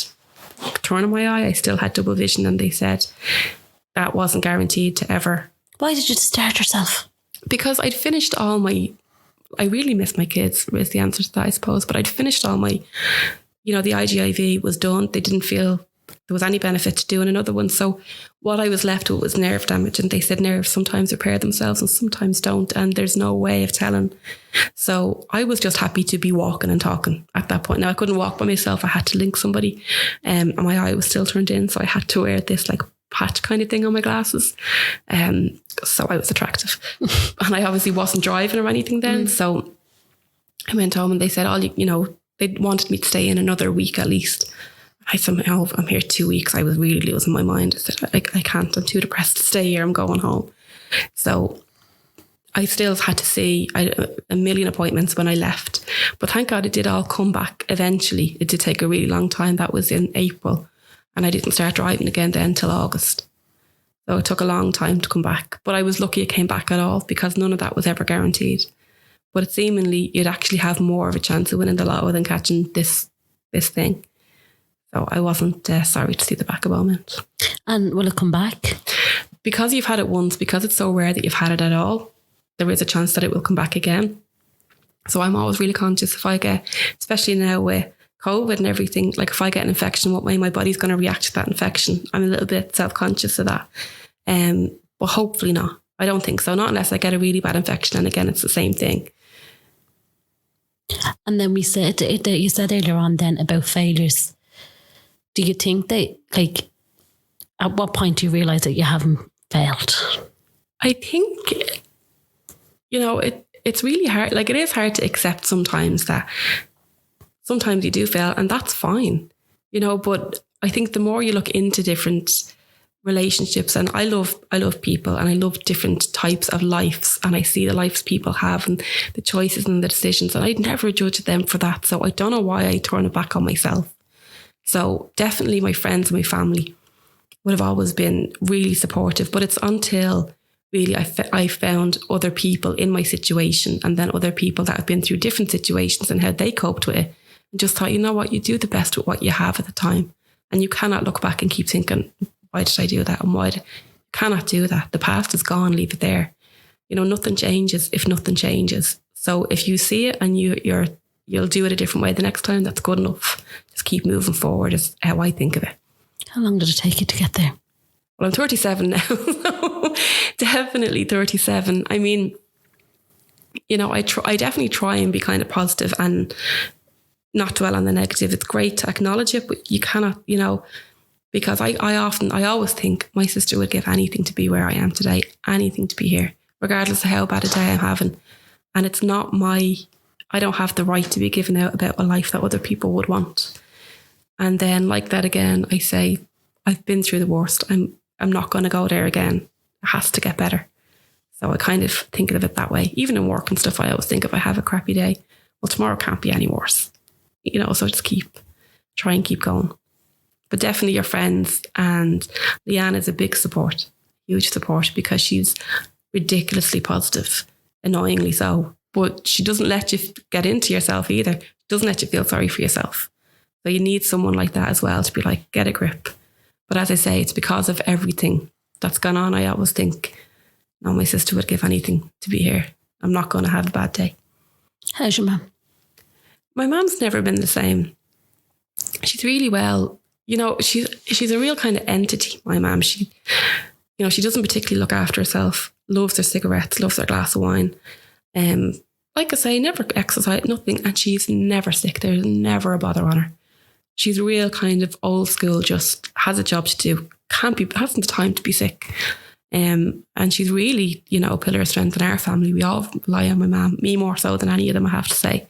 a turn in my eye, I still had double vision, and they said that wasn't guaranteed to ever. Why did you discharge yourself? Because I'd finished all my, I really miss my kids, is the answer to that, I suppose. But I'd finished all my, the IgIV was done. They didn't feel there was any benefit to doing another one. So what I was left with was nerve damage. And they said nerves sometimes repair themselves and sometimes don't. And there's no way of telling. So I was just happy to be walking and talking at that point. Now I couldn't walk by myself. I had to link somebody. And my eye was still turned in. So I had to wear this like patch kind of thing on my glasses. So I was attractive. And I obviously wasn't driving or anything then. So I went home and they said, they wanted me to stay in another week at least. I said, oh, I'm here 2 weeks. I was really losing my mind. I said, I can't. I'm too depressed to stay here. I'm going home. So I still had to see a million appointments when I left. But thank God it did all come back eventually. It did take a really long time. That was in April. And I didn't start driving again then until August. So it took a long time to come back. But I was lucky it came back at all because none of that was ever guaranteed. But it seemingly you'd actually have more of a chance of winning the lotto than catching this thing. So I wasn't sorry to see the back of moment. And will it come back? Because you've had it once, because it's so rare that you've had it at all, there is a chance that it will come back again. So I'm always really conscious if I get, especially now with COVID and everything, like if I get an infection, what way my body's going to react to that infection. I'm a little bit self-conscious of that. But hopefully not. I don't think so. Not unless I get a really bad infection. And again, it's the same thing. And then you said earlier on then about failures. Do you think that, like, at what point do you realise that you haven't failed? I think, it's really hard. Like, it is hard to accept sometimes that sometimes you do fail, and that's fine, but I think the more you look into different relationships, and I love people and I love different types of lives, and I see the lives people have and the choices and the decisions, and I'd never judge them for that. So I don't know why I turn it back on myself. So definitely my friends and my family would have always been really supportive, but it's until really I found other people in my situation, and then other people that have been through different situations and how they coped with it, and just thought, you know what, you do the best with what you have at the time, and you cannot look back and keep thinking, why did I do that? And you cannot do that. The past is gone, leave it there. Nothing changes if nothing changes. So if you see it and you'll do it a different way the next time, that's good enough. Just keep moving forward is how I think of it. How long did it take you to get there? Well, I'm 37 now, so definitely 37. I mean, I definitely try and be kind of positive and not dwell on the negative. It's great to acknowledge it, but you cannot, because I always think my sister would give anything to be where I am today, anything to be here, regardless of how bad a day I'm having. And it's not I don't have the right to be giving out about a life that other people would want. And then like that again, I say, I've been through the worst. I'm not going to go there again. It has to get better. So I kind of think of it that way. Even in work and stuff, I always think if I have a crappy day, well, tomorrow can't be any worse. So just try and keep going. But definitely your friends, and Leanne is a big support, huge support, because she's ridiculously positive, annoyingly so. But she doesn't let you get into yourself either. She doesn't let you feel sorry for yourself. So you need someone like that as well to be like, get a grip. But as I say, it's because of everything that's gone on. I always think, no, my sister would give anything to be here. I'm not going to have a bad day. How's your mum? My mum's never been the same. She's really well. She's a real kind of entity, my mum. She doesn't particularly look after herself, loves her cigarettes, loves her glass of wine. Like I say, never exercise, nothing. And she's never sick. There's never a bother on her. She's real kind of old school, just has a job to do, hasn't the time to be sick. And she's really, a pillar of strength in our family. We all rely on my mum, me more so than any of them, I have to say.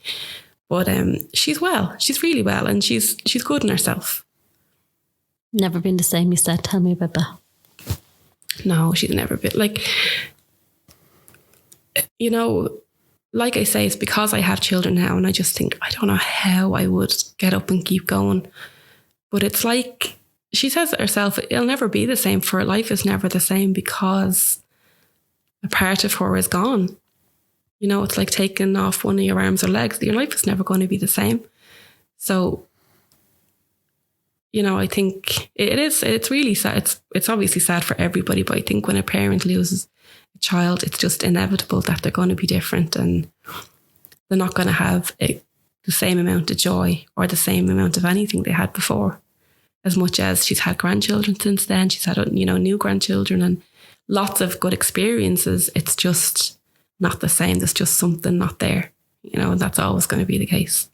But she's well. She's really well, and she's good in herself. Never been the same, you said. Tell me about that. No, she's never been. Like I say, it's because I have children now, and I just think, I don't know how I would get up and keep going. But it's like, she says it herself, it'll never be the same for her. Life is never the same because a part of her is gone. It's like taking off one of your arms or legs. Your life is never going to be the same. So, I think it's really sad. It's obviously sad for everybody, but I think when a parent loses a child, it's just inevitable that they're going to be different, and they're not going to have the same amount of joy or the same amount of anything they had before. As much as she's had grandchildren since then, she's had, new grandchildren and lots of good experiences. It's just not the same. There's just something not there, and that's always going to be the case.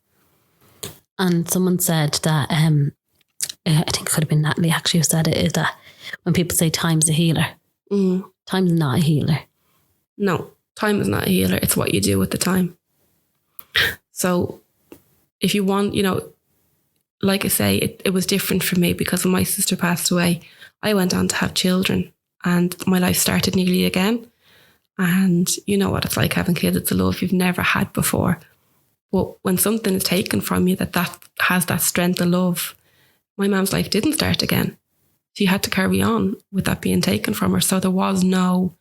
And someone said that, I think it could have been Natalie actually who said it, is that when people say time's a healer. Time's not a healer. No, time is not a healer. It's what you do with the time. So if you want, like I say, it was different for me because when my sister passed away, I went on to have children and my life started nearly again. And you know what it's like having kids. It's a love you've never had before. But when something is taken from you that has that strength of love, my mum's life didn't start again. She had to carry on with that being taken from her. So there was no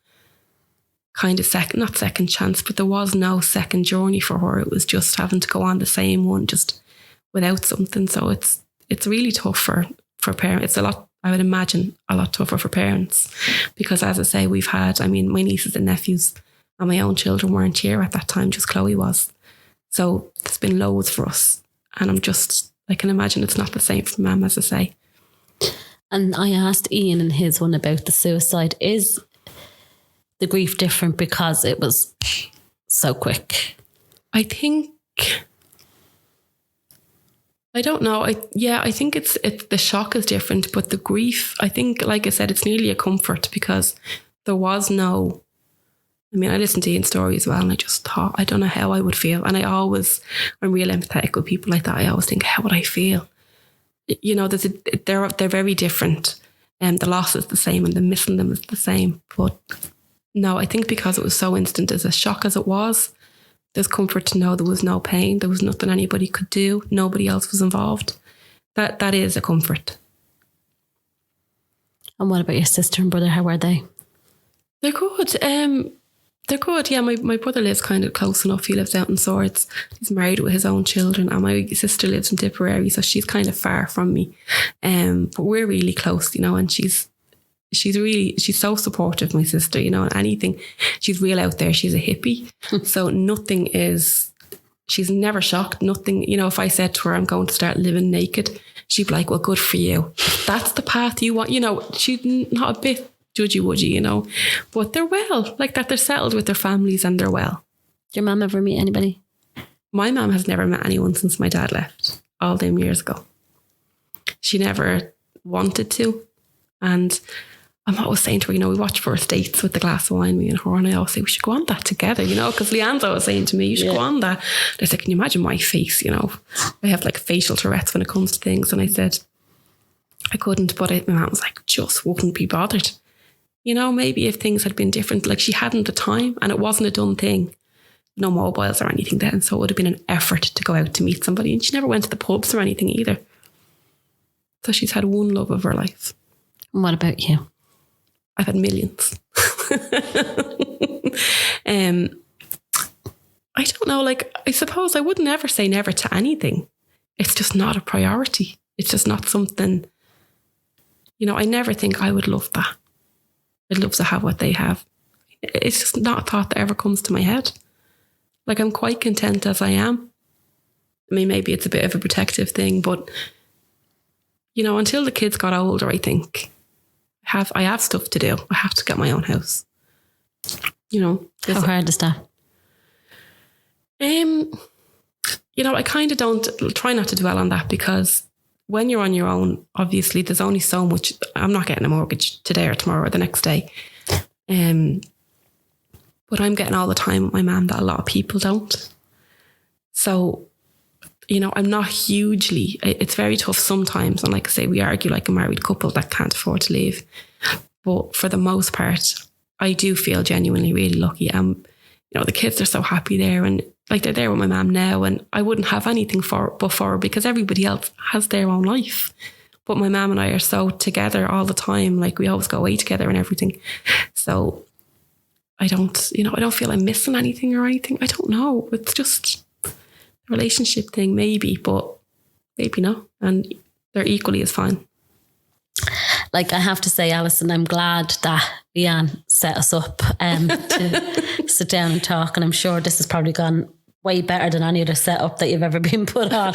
kind of not second chance, but there was no second journey for her. It was just having to go on the same one, just without something. So it's really tough for parents. It's a lot, I would imagine, a lot tougher for parents because, as I say, we've had, my nieces and nephews and my own children weren't here at that time, just Chloe was. So there's been loads for us. And I can imagine it's not the same for Mum, as I say. And I asked Ian in his one about the suicide. Is the grief different because it was so quick? I don't know. I think it's the shock is different, but the grief, I think, like I said, it's nearly a comfort because there was no, I listened to Ian's story as well and I just thought, I don't know how I would feel. And I'm real empathetic with people like that. I always think, how would I feel? They're very different. And the loss is the same and the missing them is the same. But no, I think because it was so instant, as a shock as it was, there's comfort to know there was no pain. There was nothing anybody could do. Nobody else was involved. That is a comfort. And what about your sister and brother? How are they? They're good. They're good. Yeah, my brother lives kind of close enough. He lives out in Swords. He's married with his own children. And my sister lives in Tipperary, so she's kind of far from me. But we're really close, and she's so supportive, my sister, and anything. She's real out there. She's a hippie. So she's never shocked. Nothing, if I said to her, I'm going to start living naked, she'd be like, well, good for you. If that's the path you want, she's not a bit judgy-wudgy, but they're well, like that. They're settled with their families and they're well. Did your mum ever meet anybody? My mum has never met anyone since my dad left all them years ago. She never wanted to. And I'm always saying to her, we watch First Dates with the glass of wine, me and her, and I always say we should go on that together, because Leanne's always saying to me, you should go on that. And I said, can you imagine my face? I have like facial Tourette's when it comes to things. And I said, I couldn't, but my mum was like, just wouldn't be bothered. Maybe if things had been different, like she hadn't the time and it wasn't a done thing. No mobiles or anything then. So it would have been an effort to go out to meet somebody. And she never went to the pubs or anything either. So she's had one love of her life. And what about you? I've had millions. I don't know, I suppose I wouldn't ever say never to anything. It's just not a priority. It's just not something, I never think I would love that. I'd love to have what they have. It's just not a thought that ever comes to my head. I'm quite content as I am. Maybe it's a bit of a protective thing, but, until the kids got older, I think I have stuff to do. I have to get my own house. How hard is that? I kind of try not to dwell on that because when you're on your own, obviously there's only so much. I'm not getting a mortgage today or tomorrow or the next day. But I'm getting all the time with my mum that a lot of people don't. So, I'm not hugely, it's very tough sometimes. And like I say, we argue like a married couple that can't afford to leave. But for the most part, I do feel genuinely really lucky. The kids are so happy there and they're there with my mum now, and I wouldn't have anything before because everybody else has their own life. But my mum and I are so together all the time. We always go away together and everything. So I don't feel I'm missing anything or anything. I don't know. It's just a relationship thing, maybe, but maybe not. And they're equally as fine. I have to say, Alison, I'm glad that Leanne set us up to sit down and talk. And I'm sure this has probably gone way better than any other setup that you've ever been put on.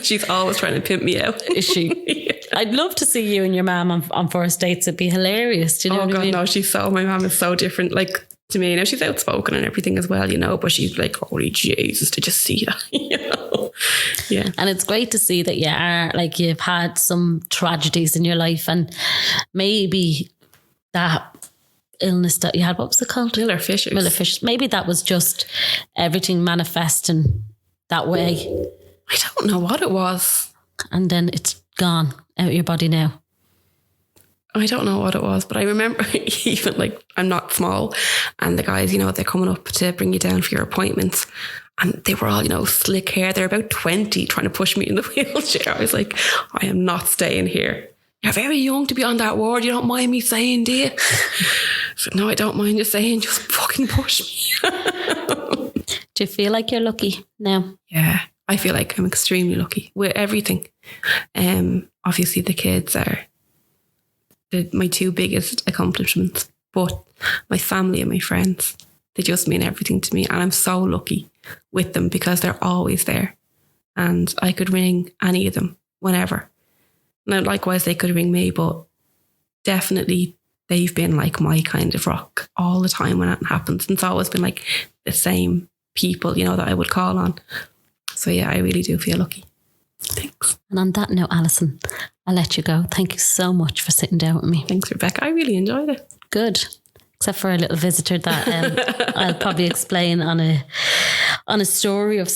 She's always trying to pimp me out. Is she? Yeah. I'd love to see you and your mum on First Dates. It'd be hilarious. Do you know what I mean? No, my mum is so different. to me. Now she's outspoken and everything as well, you know, but she's like, holy Jesus, did you see that? You know? Yeah. And it's great to see that you are, like, you've had some tragedies in your life, and maybe that illness that you had, what was it called? Miller Fishers. Maybe that was just everything manifesting that way. I don't know what it was. And then it's gone out of your body now. I don't know what it was, but I remember even like, I'm not small, and the guys, you know, they're coming up to bring you down for your appointments, and they were all, you know, slick hair. They're about 20 trying to push me in the wheelchair. I was like, I am not staying here. You're very young to be on that ward. You don't mind me saying, do you? So no, I don't mind you saying, just fucking push me. Do you feel like you're lucky now? Yeah, I feel like I'm extremely lucky with everything. Obviously the kids are my two biggest accomplishments, but my family and my friends, they just mean everything to me, and I'm so lucky with them because they're always there, and I could ring any of them whenever. Now, likewise, they could ring me, but definitely they've been like my kind of rock all the time when that happens, and it's always been like the same people, you know, that I would call on. So yeah, I really do feel lucky. Thanks. And on that note, Alison, I'll let you go. Thank you so much for sitting down with me. Thanks, Rebecca. I really enjoyed it. Good. Except for a little visitor that I'll probably explain on a story of